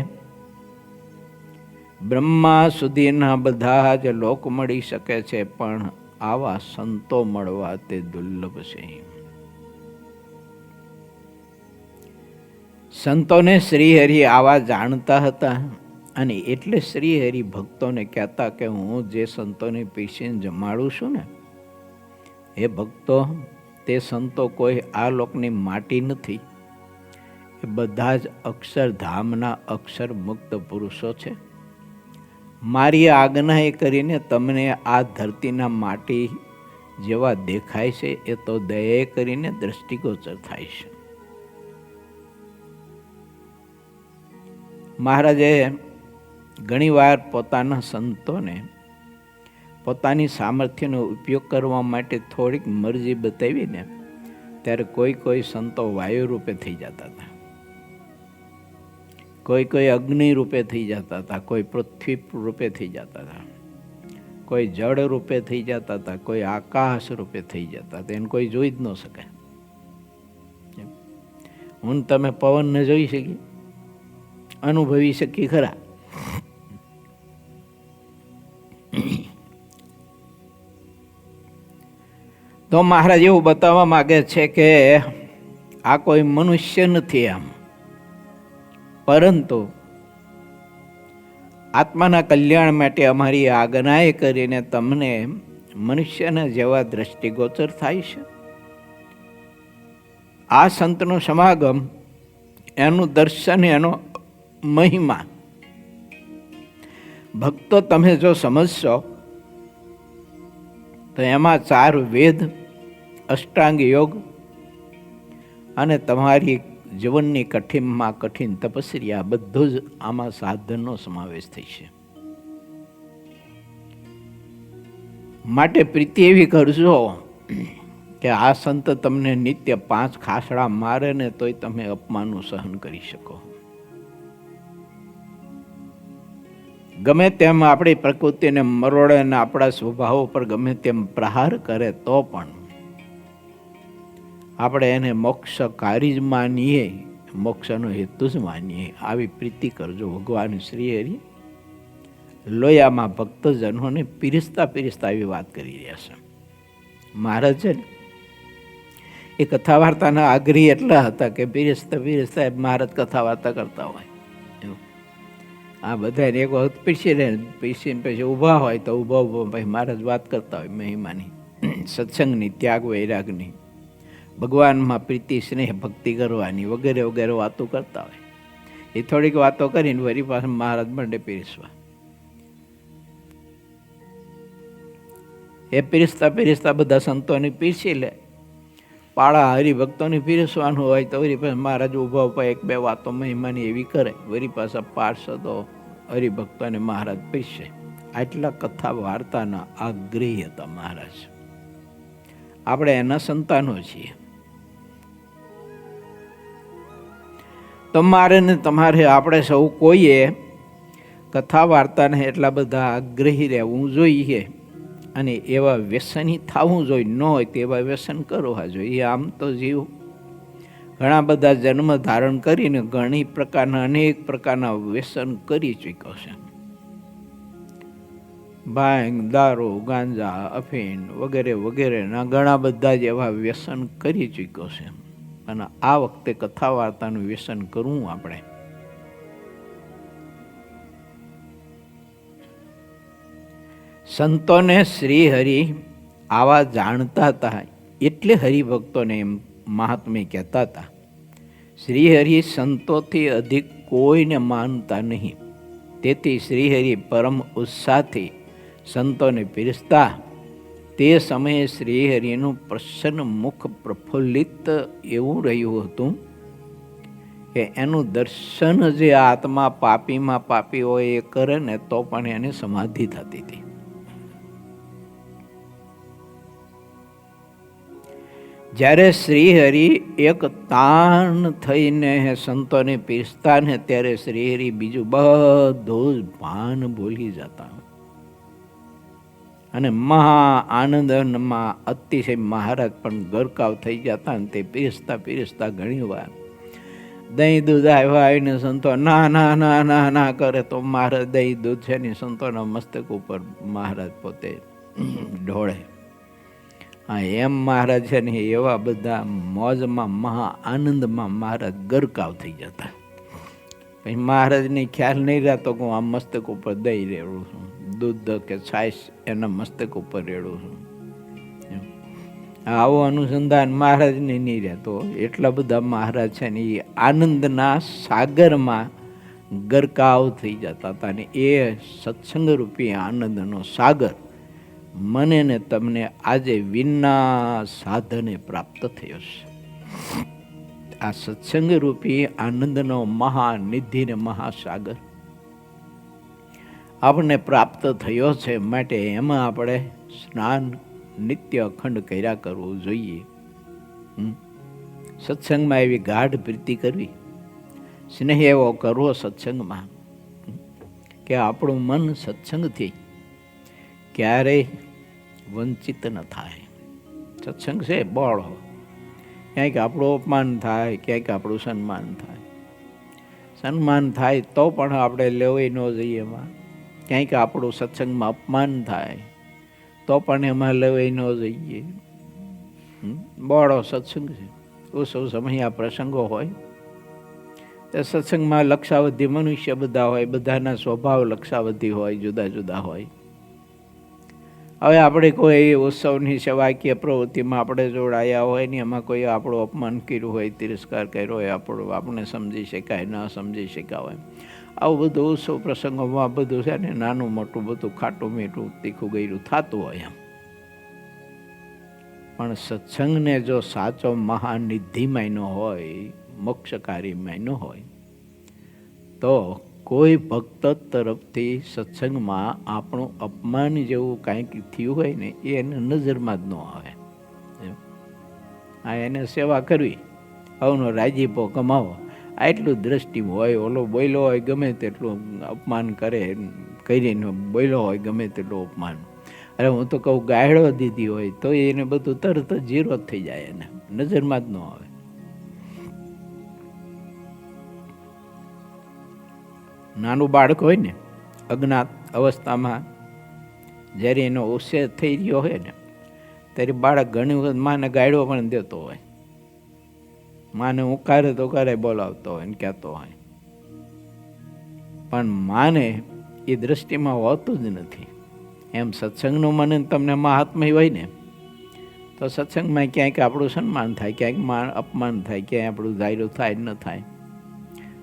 બ્રહ્મા સુધીના બધા જ લોક મળી શકે છે, પણ આવા સંતો મળવા તે દુર્લભ છે. સંતોને શ્રીહરિ આવા જાણતા હતા અને એટલે શ્રીહરિ ભક્તોને કહેતા કે હું જે સંતોને પીસીને જમાડું છું ને, એ ભક્તો, તે સંતો કોઈ આ લોકની માટી નથી. એ બધા જ અક્ષરધામના અક્ષર મુક્ત પુરુષો છે. મારી આજ્ઞા એ કરીને તમને આ ધરતીના માટી જેવા દેખાય છે, એ તો દયા કરીને દ્રષ્ટિગોચર થાય છે. મહારાજે ઘણીવાર પોતાના સંતોને પોતાની સામર્થ્યનો ઉપયોગ કરવા માટે થોડીક મરજી બતાવીને ત્યારે કોઈ સંતો વાયુ રૂપે થઈ જતા હતા, કોઈ અગ્નિ રૂપે થઈ જતા હતા, કોઈ પૃથ્વી રૂપે થઈ જતા હતા, કોઈ જળ રૂપે થઈ જતા હતા, કોઈ આકાશ રૂપે થઈ જતા હતા. એને કોઈ જોઈ જ ન શકે. હું તમે પવનને જોઈ શકીએ, અનુભવી શકી ખરા? તો મહારાજ એવું બતાવવા માંગે છે કે આ કોઈ મનુષ્ય નથી આમ, પરંતુ આત્માના કલ્યાણ માટે અમારી આજ્ઞાએ કરીને તમને મનુષ્યના જેવા દ્રષ્ટિગોચર થાય છે. આ સંતનો સમાગમ, એનું દર્શન, એનો મહિમા ભક્તો તમે જો સમજશો તો એમાં 4 વેદ, અષ્ટાંગ યોગ અને તમારી જીવનની કઠિનમાં કઠિન તપસ્યા, બધું જ આમાં સાધનનો સમાવેશ થઈ છે. માટે પ્રીતિ એવી કરજો કે આ સંત તમને નિત્ય 5 ખાસડા મારે ને તોય તમે અપમાનનું સહન કરી શકો. ગમે તેમ આપણી પ્રકૃતિને મરોડે અને આપણા સ્વભાવો પર ગમે તેમ પ્રહાર કરે તો પણ આપણે એને મોક્ષકારી જ માનીએ, મોક્ષનો હેતુ જ માનીએ. આવી પ્રીતિ કરજો. ભગવાન શ્રીહરિ લોયામાં ભક્તજનોને પીરસતા એવી વાત કરી રહ્યા છે. મહારાજ છે એ કથા વાર્તાના આગ્રહી એટલા હતા કે પીરસતા મહારાજ કથા વાર્તા કરતા હોય. આ બધાને એક વખત પીસીને પછી ઊભા હોય તો ઊભા પછી મહારાજ વાત કરતા હોય મહિમાની, સત્સંગની, ત્યાગ વૈરાગની, ભગવાનમાં પ્રીતિ, સ્નેહ, ભક્તિ કરવાની વગેરે વગેરે વાતો કરતા હોય. એ થોડીક વાતો કરીને વળી પાસે મહારાજ મંડે પીરસવા. એ પીરસતા બધા સંતોને પીરસી લે. પાળા હરિભક્તોને પીરસવાનું હોય તો વળી પાસે મહારાજ ઊભા 1-2 વાતો મહિમાની એવી કરે, વળી પાછા પાર્ષદો હરિભક્તોને મહારાજ પીરસે. આટલા કથા વાર્તાના આગ્રહી હતા મહારાજ. આપણે એના સંતાનો છીએ. તમારે ને તમારે, આપણે સૌ કોઈએ કથા વાર્તાને એટલા બધા આગ્રહી રહેવું જોઈએ અને એવા વ્યસની થવું જોઈએ. ન હોય તેવા વ્યસન કરવા જોઈએ. આમ તો જીવ ઘણા બધા જન્મ ધારણ કરીને ઘણી પ્રકારના, અનેક પ્રકારના વ્યસન કરી ચૂક્યો છે. ભાંગ, દારૂ, ગાંજા, અફીણ વગેરે વગેરેના ઘણા બધા જ એવા વ્યસન કરી ચૂક્યો છે. અને આ વખતે કથા વાર્તાનું વ્યસન કરવું આપણે. સંતોને શ્રી હરિ આવા જાણતા હતા એટલે હરિભક્તોને એમ મહાત્મે કહેતા હતા, શ્રીહરિ સંતોથી અધિક કોઈને માનતા નહીં. તેથી શ્રીહરિ પરમ ઉત્સાહથી સંતોને પીરસતા. તે સમયે શ્રીહરિનું પ્રસન્ન મુખ પ્રફુલ્લિત એવું રહ્યું હતું કે એનું દર્શન જે આત્મા પાપીમાં પાપી હોય એ કરે ને તો પણ એને સમાધિ થતી હતી. જ્યારે શ્રીહરિ એક તાણ થઈને સંતોને પીરસતા ને ત્યારે શ્રીહરિ બીજું બધું જ ભાન ભૂલી જતા અને મહા આનંદમાં અતિશય મહારાજ પણ ગરકાવ થઈ જતા ને તે પીરસતા પીરસતા ઘણી વાર દહીં દૂધ આવ્યા આવીને સંતો ના ના ના ના ના કરે તો મહારાજ દહીં દૂધ છે ને સંતોના મસ્તક ઉપર મહારાજ પોતે ઢોળે. હા, એમ મહારાજ છે ને એવા બધા મોજમાં મહા આનંદમાં મહારાજ ગરકાવ થઈ જતા. પછી મહારાજને ખ્યાલ નહીં રહેતો કે હું આ મસ્તક ઉપર દહીં રેડું છું, દૂધ કે છાશ એના મસ્તક ઉપર રેડું છું. આવો અનુસંધાન મહારાજને નહીં રહેતો. એટલા બધા મહારાજ છે ને એ આનંદના સાગરમાં ગરકાવ થઈ જતા હતા. અને એ સત્સંગ રૂપી આનંદનો સાગર મને ને તમને આજે વિના સાધને પ્રાપ્ત થયો છે. આ સત્સંગ રૂપી આનંદનો મહાનિધિ ને મહાસાગર આપણને પ્રાપ્ત થયો છે. માટે એમાં આપણે સ્નાન નિત્ય અખંડ કર્યા કરવું જોઈએ. સત્સંગમાં એવી ગાઢ પ્રીતિ કરવી, સ્નેહ એવો કરવો સત્સંગમાં કે આપણું મન સત્સંગથી ક્યારેય વંચિત ન થાય. સત્સંગ છે બળ, ક્યાંક આપણું અપમાન થાય, ક્યાંક આપણું સન્માન થાય. સન્માન થાય તો પણ આપણે લેવાય ન જઈએ એમાં. ક્યાંક આપણું સત્સંગમાં અપમાન થાય તો પણ એમાં લેવાય ન જઈએ. બળો સત્સંગ છે. ઉત્સવ સમય આ પ્રસંગો હોય તે સત્સંગમાં લક્ષાવધિ મનુષ્ય બધા હોય, બધાના સ્વભાવ લક્ષાવધિ હોય, જુદા જુદા હોય. હવે આપણે કોઈ ઉત્સવની સેવાકીય પ્રવૃત્તિમાં આપણે જોડાયા હોય ને એમાં કોઈ આપણું અપમાન કર્યું હોય, તિરસ્કાર કર્યો હોય, આપણે સમજી શકાય, ન સમજી શક્યા હોય, આવું બધું ઉત્સવ પ્રસંગોમાં બધું છે ને નાનું મોટું બધું ખાટું મીઠું તીખું ગયરું થતું હોય એમ. પણ સત્સંગને જો સાચો મહાનિધિ માન્યો હોય, મોક્ષકારી માન્યો હોય તો કોઈ ભક્ત તરફથી સત્સંગમાં આપણું અપમાન જેવું કાંઈક થયું હોય ને એ એને નજરમાં જ ન આવે. આ એને સેવા કરવી, આવનો રાજીપો કમાવો, આટલું દ્રષ્ટિ હોય. ઓલો બોલ્યો હોય ગમે તેટલું અપમાન કરીને બોલ્યો હોય ગમે તેટલું અપમાન, અરે હું તો કહું ગાયડો દીધી હોય તો એને બધું તરત જ ઝીરો જ થઈ જાય, એને નજરમાં જ ન આવે. નાનું બાળક હોય ને અજ્ઞાત અવસ્થામાં જ્યારે એનો ઉછેર થઈ રહ્યો હોય ને ત્યારે બાળક ઘણી વખત માને ગાયડો પણ દેતો હોય, માને ઉકારે તો કરે બોલાવતો હોય ને કહેતો હોય, પણ માને એ દ્રષ્ટિમાં હોતું જ નથી. એમ સત્સંગનું મને તમને મહાત્મય હોય ને તો સત્સંગમાં ક્યાંક આપણું સન્માન થાય, ક્યાંક અપમાન થાય, ક્યાંય આપણું ધાર્યું થાય ન થાય.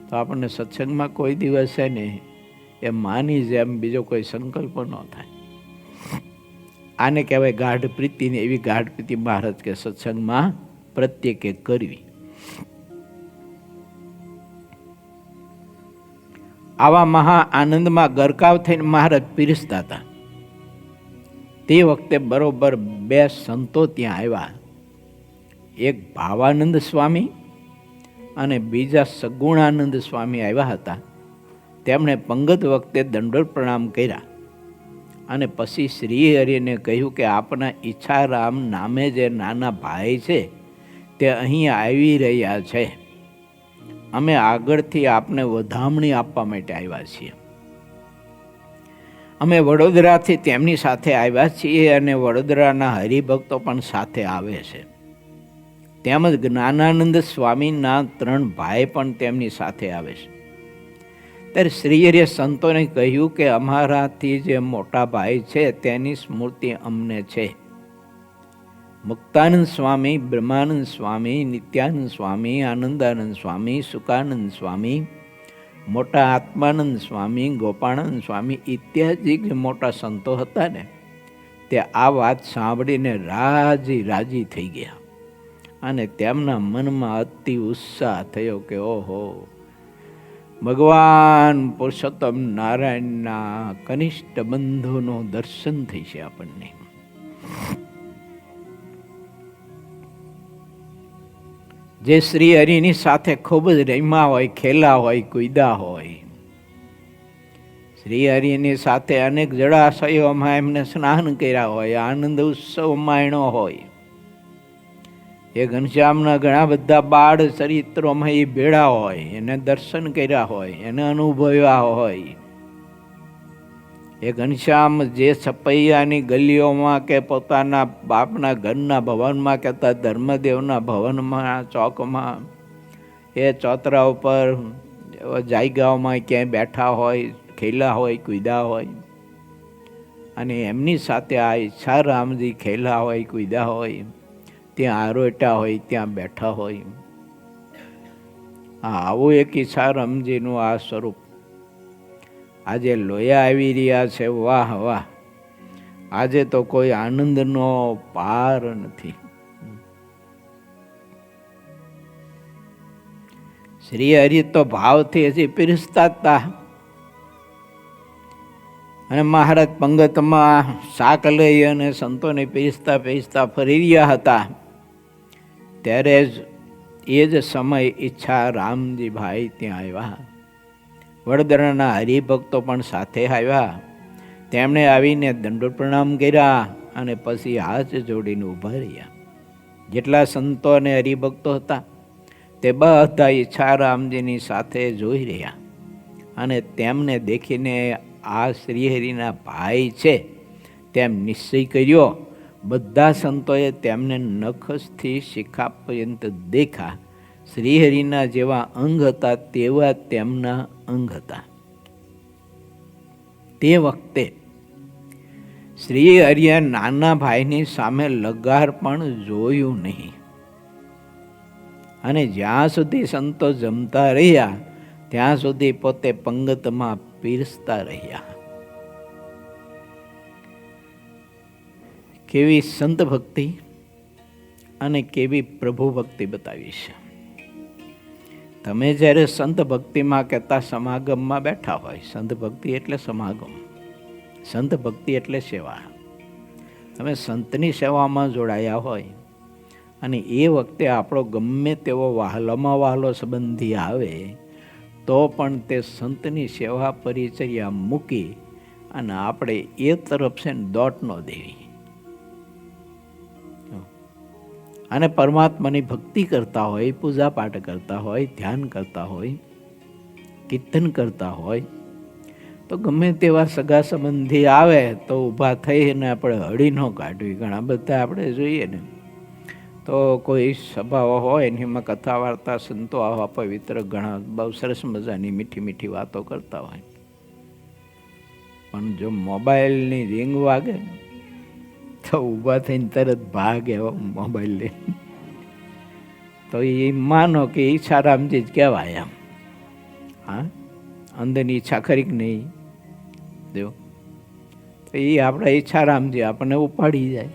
તો આપણને સત્સંગમાં કોઈ દિવસ છે ને એ માની જેમ બીજો કોઈ સંકલ્પ ન થાય. આને કહેવાય ગાઢ પ્રીતિ. ને એવી ગાઢ પ્રીતિ મહારાજ કે સત્સંગમાં પ્રત્યેકે કરવી. આવા મહા આનંદમાં ગરકાવ થઈને મહારાજ પીરસતા હતા. તે વખતે બરોબર બે સંતો ત્યાં આવ્યા. એક ભાવાનંદ સ્વામી અને બીજા સગુણાનંદ સ્વામી આવ્યા હતા. તેમણે પંગત વખતે દંડોત પ્રણામ કર્યા અને પછી શ્રીહરિને કહ્યું કે આપના ઈચ્છારામ નામે જે નાના ભાઈ છે તે અહીં આવી રહ્યા છે. અમે આગળથી આપને વધામણી આપવા માટે આવ્યા છીએ. અમે વડોદરાથી તેમની સાથે આવ્યા છીએ અને વડોદરાના હરિભક્તો પણ સાથે આવે છે. તેમજ જ્ઞાનાનંદ સ્વામીના 3 ભાઈ પણ તેમની સાથે આવે છે. ત્યારે શ્રીહરિએ સંતોને કહ્યું કે અમારાથી જે મોટા ભાઈ છે તેની સ્મૃતિ અમને છે. મુક્તાનંદ સ્વામી, બ્રહ્માનંદ સ્વામી, નિત્યાનંદ સ્વામી, આનંદાનંદ સ્વામી, સુકાનંદ સ્વામી, મોટા આત્માનંદ સ્વામી, ગોપાળાનંદ સ્વામી ઇત્યાદિ જે મોટા સંતો હતા ને તે આ વાત સાંભળીને રાજી થઈ ગયા અને તેમના મનમાં અતિ ઉત્સાહ થયો કે ઓહો, ભગવાન પુરુષોત્તમ નારાયણના કનિષ્ઠ બંધુનું દર્શન થઈ છે આપણને. જે શ્રી હરિની સાથે ખૂબ જ રમ્યા હોય, ખેલા હોય, કૂદ્યા હોય, શ્રી હરિની સાથે અનેક જળાશયોમાં એમને સ્નાન કર્યા હોય, આનંદ ઉત્સવ માણ્યો હોય, એ ઘનશ્યામના ઘણા બધા બાળ ચરિત્રોમાં એ ભેળા હોય, એને દર્શન કર્યા હોય, એને અનુભવ્યા હોય. એ ઘનશ્યામ જે છપૈયાની ગલીઓમાં કે પોતાના બાપના ઘરના ભવનમાં કહેતા ધર્મદેવના ભવનમાં, ચોકમાં, એ ચોતરા ઉપર જાયગાઓમાં ક્યાંય બેઠા હોય, ખેલા હોય, કૂદ્યા હોય, અને એમની સાથે આ ઈચ્છારામજી ખેલા હોય, કૂદ્યા હોય, ત્યાં આરોટા હોય, ત્યાં બેઠા હોય. આવું એક ઈચ્છારામજીનું આ સ્વરૂપ આજે લોયા આવી રહ્યા છે. વાહ વાહ! આજે તો કોઈ આનંદનો પાર નથી. શ્રી હરિ તો ભાવથી હજી પીરસતા હતા, અને મહારાજ પંગતમાં શાક લઈ અને સંતોને પીરસતા પીરસતા ફરી રહ્યા હતા. ત્યારે જ એ જ સમય ઈચ્છા રામજી ભાઈ ત્યાં આવ્યા. વડોદરાના હરિભક્તો પણ સાથે આવ્યા. તેમણે આવીને દંડોત પ્રણામ કર્યા અને પછી હાથ જોડીને ઊભા રહ્યા. જેટલા સંતો અને હરિભક્તો હતા તે બધા ઈચ્છારામજીની સાથે જોઈ રહ્યા, અને તેમને દેખીને આ શ્રીહરિના ભાઈ છે તેમ નિશ્ચય કર્યો. બધા સંતોએ તેમને નખથી શિખા પર્યંત દેખા. શ્રીહરિના જેવા અંગ હતા તેવા તેમના અંગ હતા. તે વખતે શ્રી હરિએ નાના ભાઈની સામે લગાર પણ જોયું નહીં, અને જ્યાં સુધી સંતો જમતા રહ્યા ત્યાં સુધી પોતે પંગતમાં પીરસતા રહ્યા. કેવી સંત ભક્તિ અને કેવી પ્રભુ ભક્તિ બતાવી છે. તમે જ્યારે સંત ભક્તિમાં કહેતા સમાગમમાં બેઠા હોય, સંત ભક્તિ એટલે સમાગમ, સંત ભક્તિ એટલે સેવા. તમે સંતની સેવામાં જોડાયા હોય અને એ વખતે આપણો ગમે તેવો વહાલામાં વહાલો સંબંધી આવે તો પણ તે સંતની સેવા પરિચર્યા મૂકી અને આપણે એ તરફ છે ને દોટ ન દેવી, અને પરમાત્માની ભક્તિ કરતા હોય, પૂજા પાઠ કરતા હોય, ધ્યાન કરતા હોય, કીર્તન કરતા હોય, તો ગમે તેવા સગા સંબંધી આવે તો ઊભા થઈને આપણે હળી ન કાઢવી. ઘણા બધા આપણે જોઈએ ને તો કોઈ સભાઓ હોય ને એમાં કથા વાર્તા સંતો આવા પવિત્ર ઘણા બહુ સરસ મજાની મીઠી મીઠી વાતો કરતા હોય, પણ જો મોબાઈલની રિંગ વાગે તો ઊભા થઈને તરત ભાગે મોબાઈલ લઈને. તો એ માનો કે ઈચ્છારામજી જ કહેવાય એમ. હા, અંદરની ઈચ્છા ખરી કે નહીં જો, તો એ આપણા ઈચ્છારામજી આપણને ઉપાડી જાય.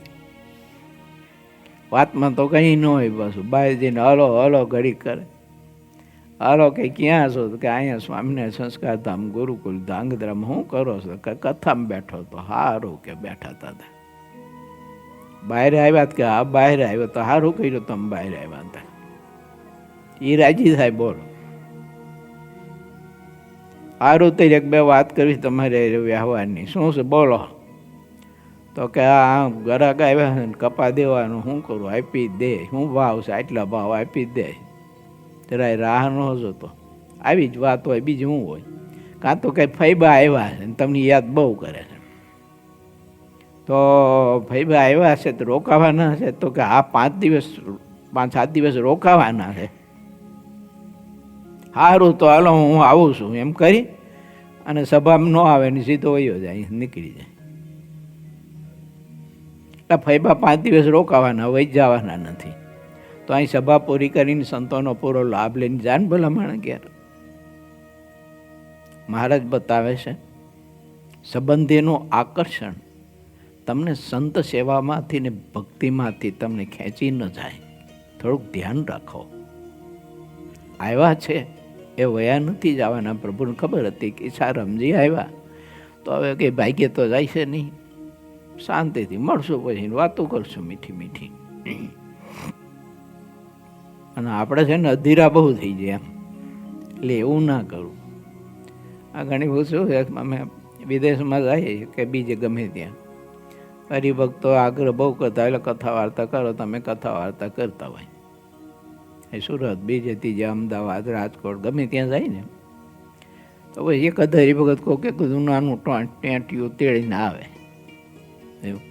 વાતમાં તો કંઈ ન હોય, બસ બહાર જઈને હલો હલો ઘડી કરે. હલો કે ક્યાં છો? કે અહીંયા સ્વામિનારાયણ સંસ્કાર ધામ ગુરુકુલ ધાંગધ્રામાં. શું કરો છો? કે કથામાં બેઠો તો. સારું કે બેઠા હતા. બહાર આવ્યા કે હા બહાર આવ્યો તો સારું કર્યું તમે બહાર આવ્યા હતા. એ રાજી થાય. બોલો સારું તો એક બે વાત કરવી તમારે વ્યવહારની. શું છે બોલો? તો કે આ ગરાક આવ્યા ને કપા દેવાનું, શું કરું? આપી દે. શું ભાવ છે? આટલા ભાવ આપી દે. જરાય રાહ ન જોતો. આવી જ વાત હોય, બીજું શું હોય? કાં તો કંઈ ફૈબા આવ્યા છે ને તમને યાદ બહુ કરે છે, તો ફૈબા આવ્યા છે તો રોકાવાના છે. તો કે હા 5-7 દિવસ રોકાવાના છે. સારું તો હાલો હું આવું છું એમ કરી અને સભામાં ન આવે ને સીધો વયો જાય, નીકળી જાય. એટલે ફૈબા 5 દિવસ રોકાવાના, વહી જવાના નથી. તો અહીં સભા પૂરી કરીને સંતોનો પૂરો લાભ લઈને જાય ને ભલામણ ઘેર. મહારાજ બતાવે છે સંબંધીનું આકર્ષણ તમને સંત સેવામાંથી ને ભક્તિમાંથી તમને ખેંચી ન જાય. થોડુંક ધ્યાન રાખો. આવ્યા છે એ વયા નથી જવાના. પ્રભુને ખબર હતી કે ઈચ્છારામજી આવ્યા તો હવે કંઈ ભાગ્ય તો જાય છે નહીં. શાંતિથી મળશું, પછી વાતો કરશું મીઠી મીઠી. અને આપણે છે ને અધીરા બહુ થઈ જાય એમ, એટલે એવું ના કરવું. આ ઘણી વસ્તુ અમે વિદેશમાં જઈએ કે બીજે ગમે ત્યાં હરિભક્તો આગ્રહ બહુ કરતા, એટલે કથા વાર્તા કરો. તમે કથા વાર્તા કરતા હોય એ સુરત, બીજે ત્રીજે, અમદાવાદ, રાજકોટ, ગમે ત્યાં જાય ને તો પછી એક જ હરિભગત કહો કે નાનું ટેંટિયું તેડીને આવે એવું.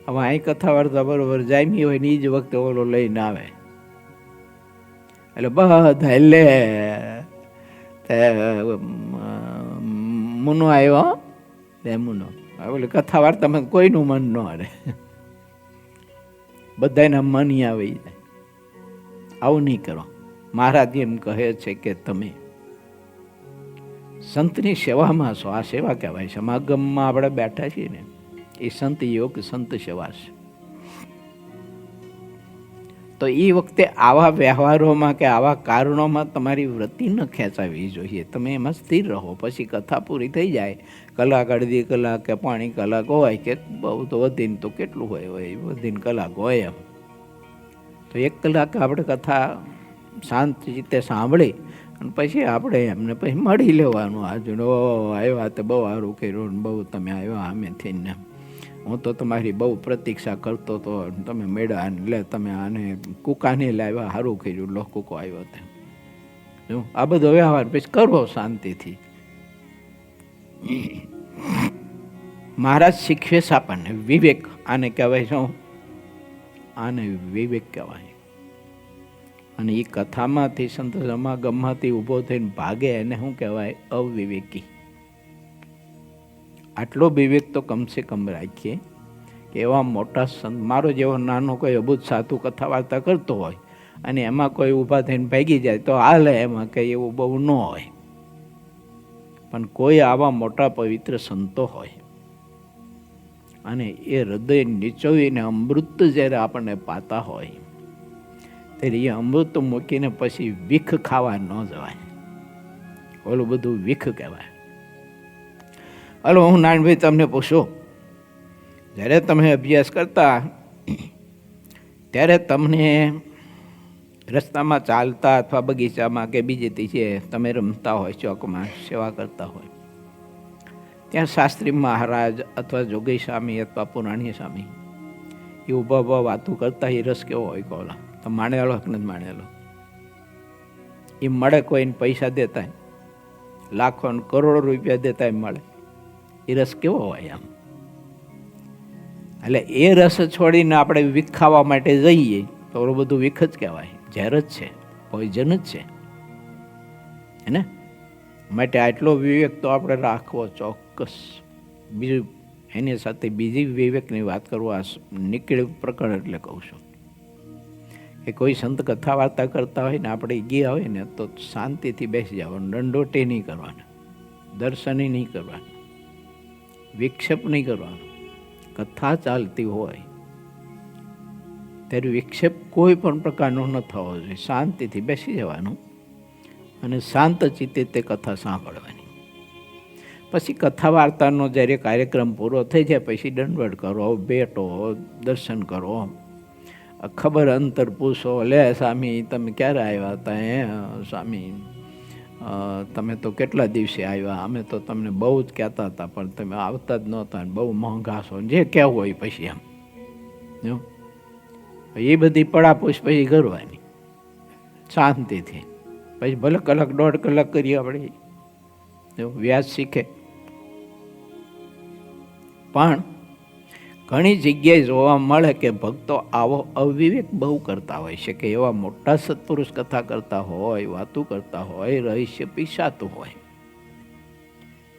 હવે અહીં કથા વાર્તા બરોબર જામી હોય ને એ જ વખતે ઓલો લઈને આવે, એટલે બધા લે મુનો આવ્યો બે મુનો. ઓલી કથા વાર્તામાં કોઈનું મન ન હારે, બધાના મન આવે જાય. આવું નહીં કરો. મહારાજ એમ કહે છે કે તમે સંતની સેવામાં છો. આ સેવા કહેવાય. સમાગમમાં આપણે બેઠા છીએ ને એ સંત યોગ, સંત સેવા છે. તો એ વખતે આવા વ્યવહારોમાં કે આવા કારણોમાં તમારી વૃત્તિ ન ખેંચાવી જોઈએ. તમે એમાં સ્થિર રહો. પછી કથા પૂરી થઈ જાય, કલાક, અડધી કલાક કે પોણી કલાક હોય કે બહુ તો વધીને તો કેટલું હોય વધીને કલાક હોય એમ, તો 1 કલાક આપણે કથા શાંત રીતે સાંભળી અને પછી આપણે એમને પછી મળી લેવાનું. આજનો આવ્યા તો બહુ સારું કર્યું, બહુ તમે આવ્યા આમેથી ને હું તો તમારી બહુ પ્રતીક્ષા કરતો હતો, તમે મેળા લે, તમે આને કૂકાને લાવ્યા, સારું કર્યું, લો કૂકો આવ્યો તે. આ બધો વ્યવહાર પછી કરવો શાંતિથી. મહારાજ શીખવે છે આપણને વિવેક. આને કહેવાય શું? આને વિવેક કહેવાય. અને એ કથામાંથી, સંત સમાગમમાંથી ઊભો થઈને ભાગે એને શું કહેવાય? અવિવેકી. આટલો વિવેક તો કમસે કમ રાખીએ કે એવા મોટા સંત, મારો જેવો નાનો કોઈ અબૂત સાધુ કથા વાર્તા કરતો હોય અને એમાં કોઈ ઊભા થઈને ભાગી જાય તો હાલે, એમાં કંઈ એવું બહુ ન હોય. પણ કોઈ આવા મોટા પવિત્ર સંતો હોય અને એ હૃદય નીચોવીને અમૃત જ્યારે આપણને પાતા હોય ત્યારે એ અમૃત મૂકીને પછી વિખ ખાવા ન જવાય. ઓલું બધું વિખ કહેવાય. હલો, હું નાનભાઈ તમને પૂછું, જ્યારે તમે અભ્યાસ કરતા ત્યારે તમને રસ્તામાં ચાલતા અથવા બગીચામાં કે બીજે ત્રીજે તમે રમતા હોય, ચોકમાં સેવા કરતા હોય, ત્યાં શાસ્ત્રી મહારાજ અથવા જોગી સ્વામી અથવા પુરાણી સ્વામી એ ઊભા ઊભા વાતું કરતા, એ રસ કેવો હોય કોલા? તો માણેલો કે નથી માણેલો? એ મળે કોઈને પૈસા દેતા, લાખો કરોડો રૂપિયા દેતા મળે, એ રસ કેવો હોય આમ? એટલે એ રસ છોડીને આપણે વિખ ખાવા માટે જઈએ તો ઓલું બધું વિખ જ કહેવાય, ઝેર જ છે, પોઈઝન જ છે હે ને. માટે આટલો વિવેક તો આપણે રાખવો ચોક્કસ. બીજું એની સાથે બીજી વિવેકની વાત કરવા નીકળે પ્રકરણ એટલે કહું છું કે કોઈ સંત કથા વાર્તા કરતા હોય ને આપણે ગયા હોય ને તો શાંતિથી બેસી જવાનું, દંડોટી નહીં કરવાનું, દર્શની નહીં કરવાનું, વિક્ષેપ નહીં કરવાનું. કથા ચાલતી હોય ત્યારે વિક્ષેપ કોઈ પણ પ્રકારનો ન થવો જોઈએ. શાંતિથી બેસી જવાનું અને શાંત ચિત્તે તે કથા સાંભળવાની. પછી કથા વાર્તાનો જ્યારે કાર્યક્રમ પૂરો થઈ જાય પછી દંડવત કરો, બેઠો, દર્શન કરો, ખબર અંતર પૂછો, લે સ્વામી તમે ક્યારે આવ્યા હતા? સ્વામી તમે તો કેટલા દિવસે આવ્યા, અમે તો તમને બહુ જ કહેતા હતા પણ તમે આવતા જ નહોતા, બહુ મોંઘા છો, જે કહેવું હોય પછી એમ. એ બધી પડાપૂછ પછી કરવાની શાંતિથી. પછી ભલે કલાક 1.5 કલાક કરીએ આપણે, વ્યાસ શીખે. પણ ઘણી જગ્યાએ જોવા મળે કે ભક્તો આવો અવિવેક બહુ કરતા હોય છે કે એવા મોટા સત્પુરુષ કથા કરતા હોય, વાતું કરતા હોય, રહસ્ય પીસાતું હોય,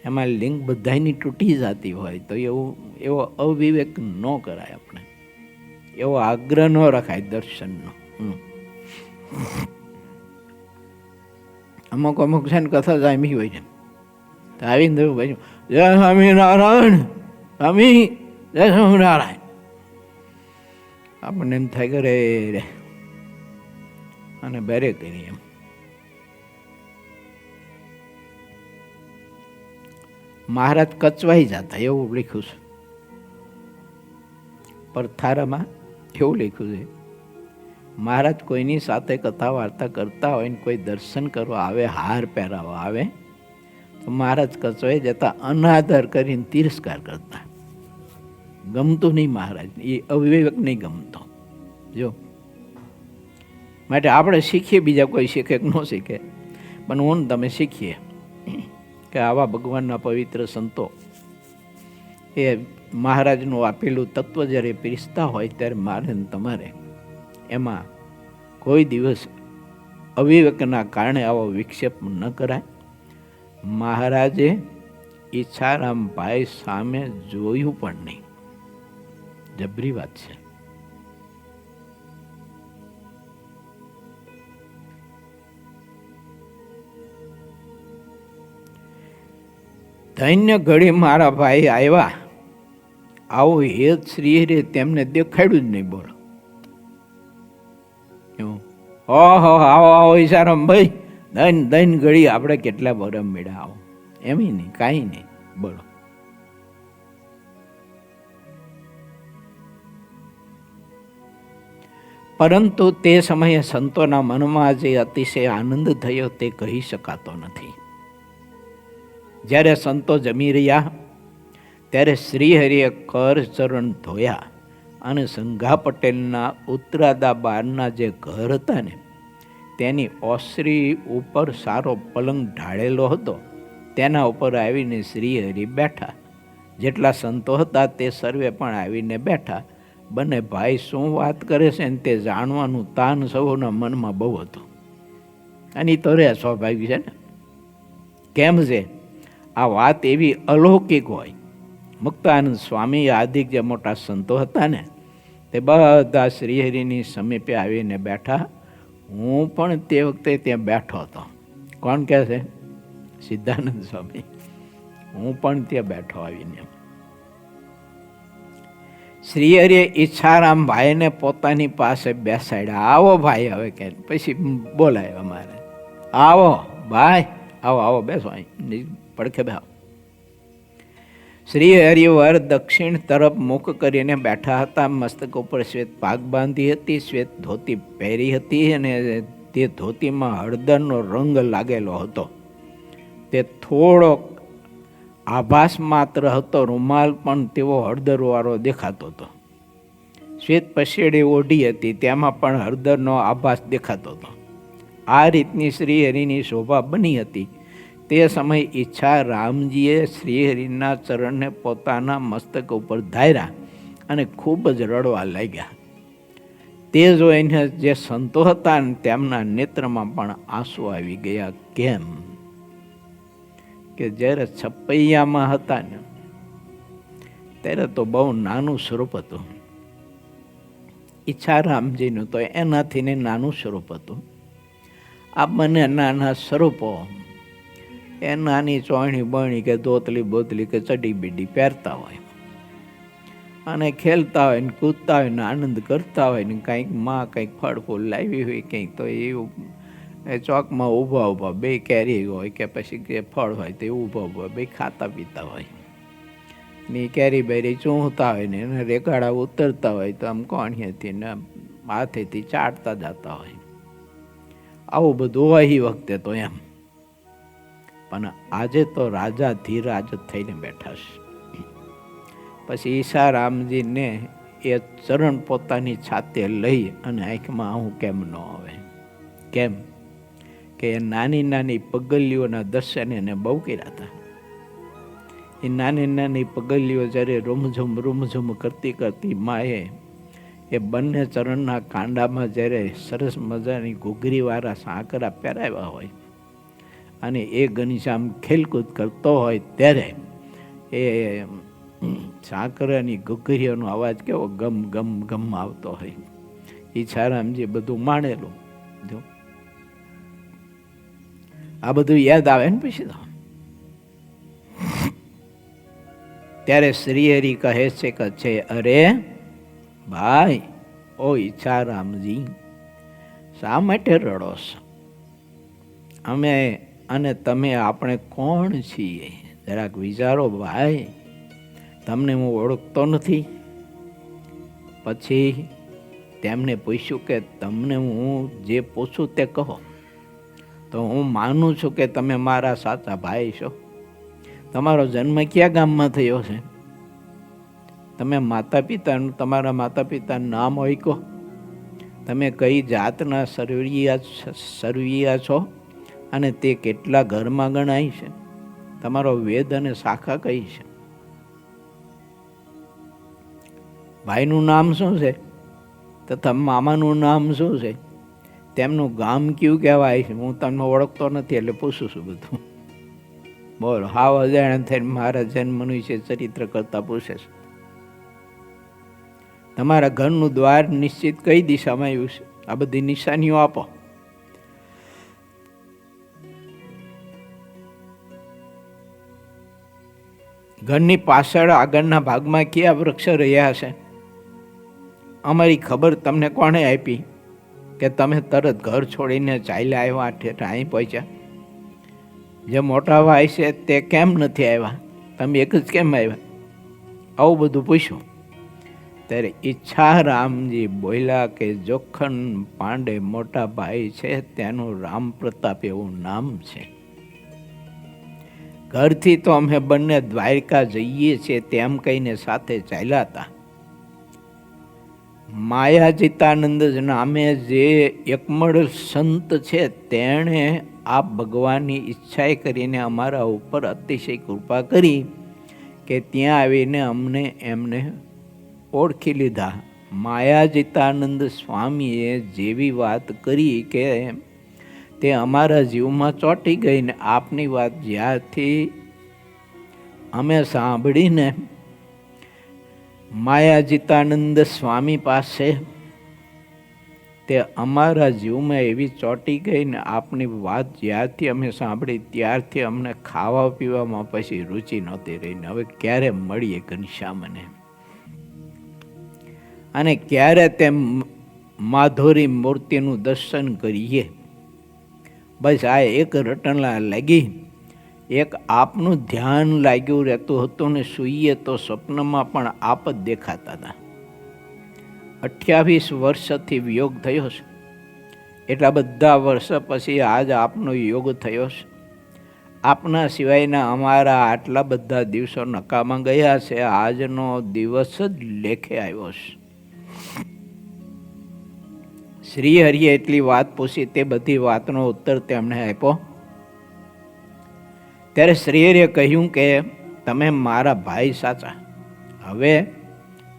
એમાં લિંક બધાની તૂટી જતી હોય તો એવો અવિવેક ન કરાય. આપણે એવો આગ્રહ ન રખાય દર્શનનો. અમુક છે ને કથા જામી હોય છે તો આવીને થયું ભાઈ, જય સ્વામિનારાયણ, સ્વામી જય સ્વામિનારાયણ. આપણને એમ થાય કરે રે અને બેરે કરી એમ. મહારાજ કચવાઈ જતા એવું લખ્યું છે પરથારામાં, એવું લખ્યું છે મહારાજ કોઈની સાથે કથા વાર્તા કરતા હોય ને કોઈ દર્શન કરવા આવે, હાર પહેરાવા આવે, તો મહારાજ કચવાઈ જતા, અનાદર કરીને તિરસ્કાર કરતા. ગમતું નહીં મહારાજ, એ અવિવેક નહીં ગમતો. જો માટે આપણે શીખીએ, બીજા કોઈ શીખે કે ન શીખે, પણ હું તમે શીખીએ કે આવા ભગવાનના પવિત્ર સંતો એ મહારાજનું આપેલું તત્વ જ્યારે પીરસતા હોય ત્યારે મારે તમારે એમાં કોઈ દિવસ અવિવેકના કારણે આવો વિક્ષેપ ન કરાય. મહારાજે ઈચ્છારામભાઈ સામે જોયું પણ નહીં. જબરી વાત છે. ધન્ય ઘડી મારા ભાઈ આવ્યા, આવો હેત શ્રી હરે તેમને દેખાડ્યું જ નહીં. બોલો, ઓહો આવો આવો ઈશારામ ભાઈ, દૈન દૈન ઘડી આપણે કેટલા બરમ મેળા, આવો એમ નહીં, કાંઈ નહીં. બોલો, પરંતુ તે સમયે સંતોના મનમાં જે અતિશય આનંદ થયો તે કહી શકાતો નથી. જ્યારે સંતો જમી રહ્યા ત્યારે શ્રીહરિએ કર ચરણ ધોયા અને સંઘા પટેલના ઉત્તરાદા બારના જે ઘર હતા ને તેની ઓસરી ઉપર સારો પલંગ ઢાળેલો હતો, તેના ઉપર આવીને શ્રીહરિ બેઠા. જેટલા સંતો હતા તે સર્વે પણ આવીને બેઠા. બંને ભાઈ શું વાત કરે છે ને તે જાણવાનું તાન સૌના મનમાં બહુ હતું. અને તો રે સ્વાભાવિક છે ને, કેમ છે આ વાત એવી અલૌકિક હોય. મુક્તાનંદ સ્વામી આદિક જે મોટા સંતો હતા ને તે બધા શ્રીહરિની સમીપે આવીને બેઠા. હું પણ તે વખતે ત્યાં બેઠો હતો. કોણ કહે છે? સિદ્ધાનંદ સ્વામી. હું પણ ત્યાં બેઠો આવીને. શ્રીહરિએ ઈચ્છારામ ભાઈને પોતાની પાસે બેસાડ્યા. આવો ભાઈ, હવે કે પછી બોલાય અમારે, આવો ભાઈ, આવો આવો, બેસો અહીં પડખે બેસો. શ્રી હરિવર દક્ષિણ તરફ મુખ કરીને બેઠા હતા. મસ્તક ઉપર શ્વેત પાગ બાંધી હતી, શ્વેત ધોતી પહેરી હતી અને તે ધોતીમાં હળદરનો રંગ લાગેલો હતો. તે થોડો આભાસ માત્ર હતો. રૂમાલ પણ તેવો હળદરવાળો દેખાતો હતો. શ્વેત પછેડી ઓઢી હતી, તેમાં પણ હળદરનો આભાસ દેખાતો હતો. આ રીતની શ્રીહરિની શોભા બની હતી. તે સમયે ઈચ્છા રામજીએ શ્રીહરિના ચરણને પોતાના મસ્તક ઉપર ધાર્યા અને ખૂબ જ રડવા લાગ્યા. તે જોઈને જે સંતો હતા ને તેમના નેત્રમાં પણ આંસુ આવી ગયા. કેમ કે જ્યારે છપૈયામાં હતા ને ત્યારે તો બહુ નાનું સ્વરૂપ હતું. ઈચ્છારામજીનું તો એનાથી ને નાનું સ્વરૂપ હતું. આ બંને નાના સ્વરૂપો એ નાની ચોણી બણી કે ધોતલી બોતલી કે ચડી બીડી પહેરતા હોય અને ખેલતા હોય ને કૂદતા હોય ને આનંદ કરતા હોય ને કંઈક માં કંઈક ફળ ફૂલ લાવી હોય, કંઈક તો એવું એ ચોકમાં ઊભા ઊભા બે કેરી હોય કે પછી કે ફળ હોય તે ઊભા ઊભા બે ખાતા પીતા હોય ને કેરી બેરી ચૂંહતા હોય ને એને રેગાડા ઉતરતા હોય તો આમ કોણીએથી ને હાથેથી ચાટતા જતા હોય. આવું બધું હોય એ વખતે તો એમ. પણ આજે તો રાજા ધીરાજ થઈને બેઠા છે. પછી ઈશારામજીને એ ચરણ પોતાની છાતે લઈ અને આંખમાં આવું કેમ ન આવે? કેમ કે એ નાની નાની પગલીઓના દર્શન એને બહુ કર્યા હતા. એ નાની નાની પગલીઓ જ્યારે રૂમઝુમ કરતી કરતી માએ એ બંને ચરણના કાંડામાં જ્યારે સરસ મજાની ઘૂઘરીવાળા સાંકરા પહેરાવ્યા હોય અને એ ઘનશ્યામ ખેલકૂદ કરતો હોય ત્યારે એ સાંકરાની ઘૂઘરીઓનો અવાજ કેવો ગમ ગમ ગમ આવતો હોય. ઈચ્છારામજી બધું માણેલું. જો આ બધું યાદ આવે ને પછી તો ત્યારે શ્રીહરિ કહે છે કે છે, અરે ભાઈ, ઓ ઈચ્છારામજી, શા માટે રડો છો? અમે અને તમે આપણે કોણ છીએ? જરાક વિચારો ભાઈ, તમને હું ઓળખતો નથી. પછી તેમને પૂછ્યું કે તમને હું જે પૂછું તે કહો, તો હું માનું છું કે તમે મારા સાચા ભાઈ છો. તમારો જન્મ કયા ગામમાં થયો છે? તમે તમારા માતા પિતાનું નામ હોય કહો. તમે કઈ જાતના સરવૈયા છો અને તે કેટલા ઘરમાં ગણાય છે? તમારો વેદ અને શાખા કઈ છે? ભાઈનું નામ શું છે તથા મામાનું નામ શું છે? તેમનું ગામ કયું કહેવાય છે? હું તમને ઓળખતો નથી એટલે પૂછું છું બધું. બોલો, હાવ અજાણ થઈને મારા જન્મનું છે ચરિત્ર કરતા પૂછે છે. તમારા ઘરનું દ્વાર નિશ્ચિત કઈ દિશામાં આવ્યું છે? આ બધી નિશાનીઓ આપો. ઘરની પાછળ આગળના ભાગમાં કયા વૃક્ષ રહ્યા છે? અમારી ખબર તમને કોણે આપી કે તમે તરત ઘર છોડીને ચાલ્યા આવ્યા ઠેઠ અહીં પહોંચ્યા? જે મોટા ભાઈ છે તે કેમ નથી આવ્યા? તમે એક જ કેમ આવ્યા? આવું બધું પૂછ્યું. ત્યારે ઈચ્છારામજી બોલ્યા કે જોખન પાંડે મોટા ભાઈ છે, તેનું રામ પ્રતાપ એવું નામ છે. ઘરથી તો અમે બંને દ્વારકા જઈએ છીએ તેમ કહીને સાથે ચાલ્યા હતા. માયાજીતાનંદ નામે જે એકમળ સંત છે તેણે આ ભગવાનની ઈચ્છાએ કરીને અમારા ઉપર અતિશય કૃપા કરી કે ત્યાં આવીને એમને ઓળખી લીધા. માયાજીતાનંદ સ્વામીએ જેવી વાત કરી કે તે અમારા જીવમાં ચોંટી ગઈ ને આપની વાત જ્યારથી અમે સાંભળીને માયાજીતાનંદ સ્વામી પાસે તે અમારા જીવમાં એવી ચોંટી ગઈ ને આપની વાત જ્યારથી અમે સાંભળી ત્યારથી અમને ખાવા પીવામાં પછી રુચિ નહોતી રહી. હવે ક્યારે મળીએ ઘનશ્યામને અને ક્યારે તેમ માધુરી મૂર્તિનું દર્શન કરીએ. બસ આ એક રટણલા લાગી. એક આપનું ધ્યાન લાગ્યું રહેતું હતું ને સૂઈએ તો સ્વપ્નમાં પણ આપ જ દેખાતા હતા. 28 વર્ષથી વિયોગ થયો છે. એટલા બધા વર્ષ પછી આજ આપનો યોગ થયો છે. આપના સિવાયના અમારા આટલા બધા દિવસો નકામા ગયા છે. આજનો દિવસ જ લેખે આવ્યો છે. શ્રી હરિએ એટલી વાત પૂછી, તે બધી વાતનો ઉત્તર તેમણે આપ્યો. ત્યારે શ્રી હરિએ કહ્યું કે તમે મારા ભાઈ સાચા. હવે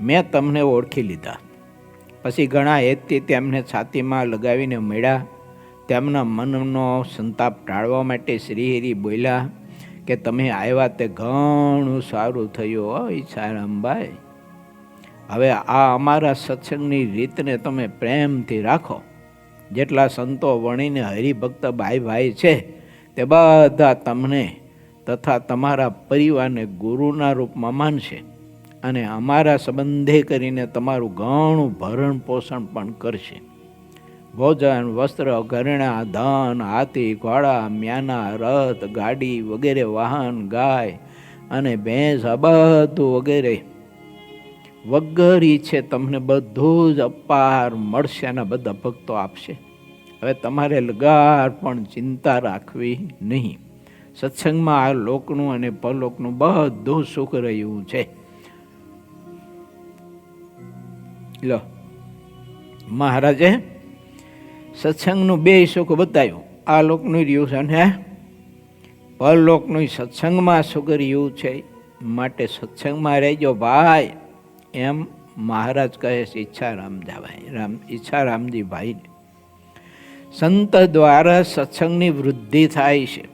મેં તમને ઓળખી લીધા. પછી ઘણા હેતથી તેમને છાતીમાં લગાવીને મળ્યા. તેમના મનનો સંતાપ ટાળવા માટે શ્રી હરિ બોલ્યા કે તમે આવ્યા તે ઘણું સારું થયું ઈચ્છારામભાઈ. હવે આ અમારા સત્સંગની રીતને તમે પ્રેમથી રાખો. જેટલા સંતો વણીને હરિભક્ત ભાઈ છે તે બધા તમને તથા તમારા પરિવારને ગુરુના રૂપમાં માનશે અને અમારા સંબંધે કરીને તમારું ઘણું ભરણ પોષણ પણ કરશે. ભોજન, વસ્ત્ર, ઘરેણા, ધન, હાથી, ઘોડા, મ્યાના, રથ, ગાડી વગેરે વાહન, ગાય અને ભેંસ આ બધું વગેરે છે તમને બધું જ અપાર મળશે અને બધા ભક્તો આપશે. હવે તમારે લગાર પણ ચિંતા રાખવી નહીં. સત્સંગમાં આ લોકનું અને પરલોકનું બધું સુખ રહ્યું છે. લો, મહારાજે સત્સંગનું બે સુખ બતાવ્યું. આ લોકનું રહ્યું છે ને પરલોકનું સત્સંગમાં સુખ રહ્યું છે. માટે સત્સંગમાં રહેજો ભાઈ, એમ મહારાજ કહે છે ઈચ્છારામજી ભાઈને. સંત દ્વારા સત્સંગની વૃદ્ધિ થાય છે.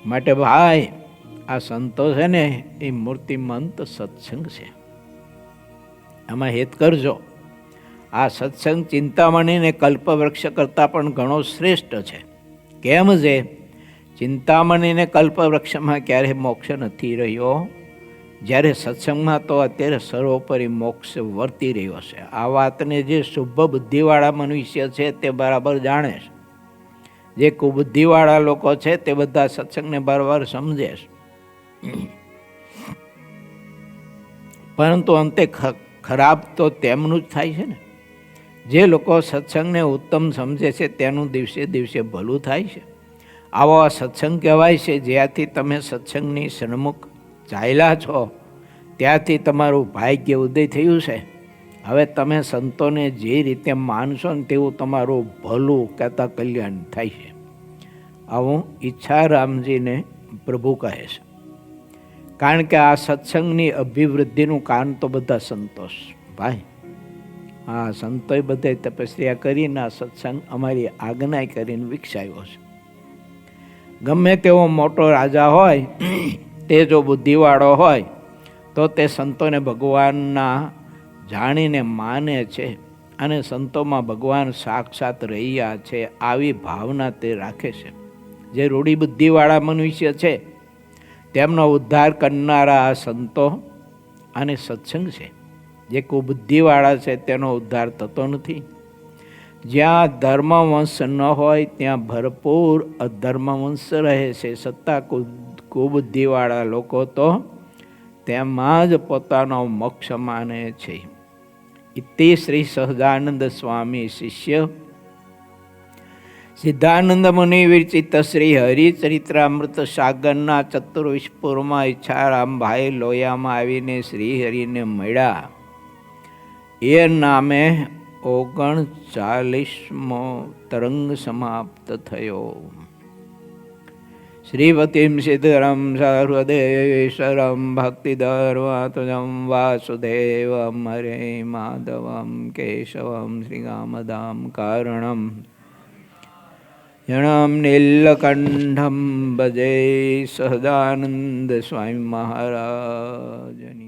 માટે ભાઈ આ સંતો છે ને એ મૂર્તિમંત સત્સંગ છે. આમાં હેત કરજો. આ સત્સંગ ચિંતામણીને કલ્પવૃક્ષ કરતાં પણ ઘણો શ્રેષ્ઠ છે. કેમ છે? ચિંતામણીને કલ્પવૃક્ષમાં ક્યારે મોક્ષ નથી રહ્યો, જ્યારે સત્સંગમાં તો અત્યારે સર્વોપરી મોક્ષ વર્તી રહ્યો છે. આ વાતને જે શુભ બુદ્ધિવાળા મનુષ્ય છે તે બરાબર જાણે છે. જે કુબુદ્ધિવાળા લોકો છે તે બધા સત્સંગને બરાબર સમજે છે, પરંતુ અંતે ખરાબ તો તેમનું જ થાય છે ને. જે લોકો સત્સંગને ઉત્તમ સમજે છે તેનું દિવસે દિવસે ભલું થાય છે. આવો સત્સંગ કહેવાય છે. જ્યાંથી તમે સત્સંગની સન્મુખ ચાલ્યા છો ત્યાંથી તમારું ભાગ્ય ઉદય થયું છે. હવે તમે સંતોને જે રીતે માનશો ને તેવું તમારું ભલું કહેતા કલ્યાણ થાય છે. આવું ઈચ્છારામજીને પ્રભુ કહે છે. કારણ કે આ સત્સંગની અભિવૃદ્ધિનું કારણ તો બધા સંતોષ ભાઈ. આ સંતોએ બધા તપસ્યા કરીને આ સત્સંગ અમારી આજ્ઞા કરીને વિકસાવ્યો છે. ગમે તેવો મોટો રાજા હોય તે જો બુદ્ધિવાળો હોય તો તે સંતોને ભગવાનના જાણીને માને છે અને સંતોમાં ભગવાન સાક્ષાત રહ્યા છે આવી ભાવના તે રાખે છે. જે રૂઢી બુદ્ધિવાળા મનુષ્ય છે તેમનો ઉદ્ધાર કરનારા આ સંતો અને સત્સંગ છે. જે કુબુદ્ધિવાળા છે તેનો ઉદ્ધાર થતો નથી. જ્યાં ધર્મવંશ ન હોય ત્યાં ભરપૂર અધર્મવંશ રહે છે. છતાં કુબુદ્ધિવાળા લોકો તો તેમાં જ પોતાનો મોક્ષ માને છે. ઇતિ શ્રી સહજાનંદ સ્વામી શિષ્ય સિદ્ધાનંદ મુનિ વિરચિત શ્રી હરિચરિત્રામૃત સાગરના ચતુર્વિશપુરમાં ઈચ્છારામભાઈ લોયામાં આવીને શ્રીહરિને મળ્યા. એ નામે 39મો તરંગ સમાપ્ત થયો. શ્રીપતિમ સિદ્ધરમ સર્વદેશ્વરમ ભક્તિધર્વાતુજમ વાસુદેવમ હરે માધવમ કેશવમ શ્રીગામદામ કારણમ જણમ નીલકંઠમ ભજે સહજાનંદ સ્વામી મહારાજની.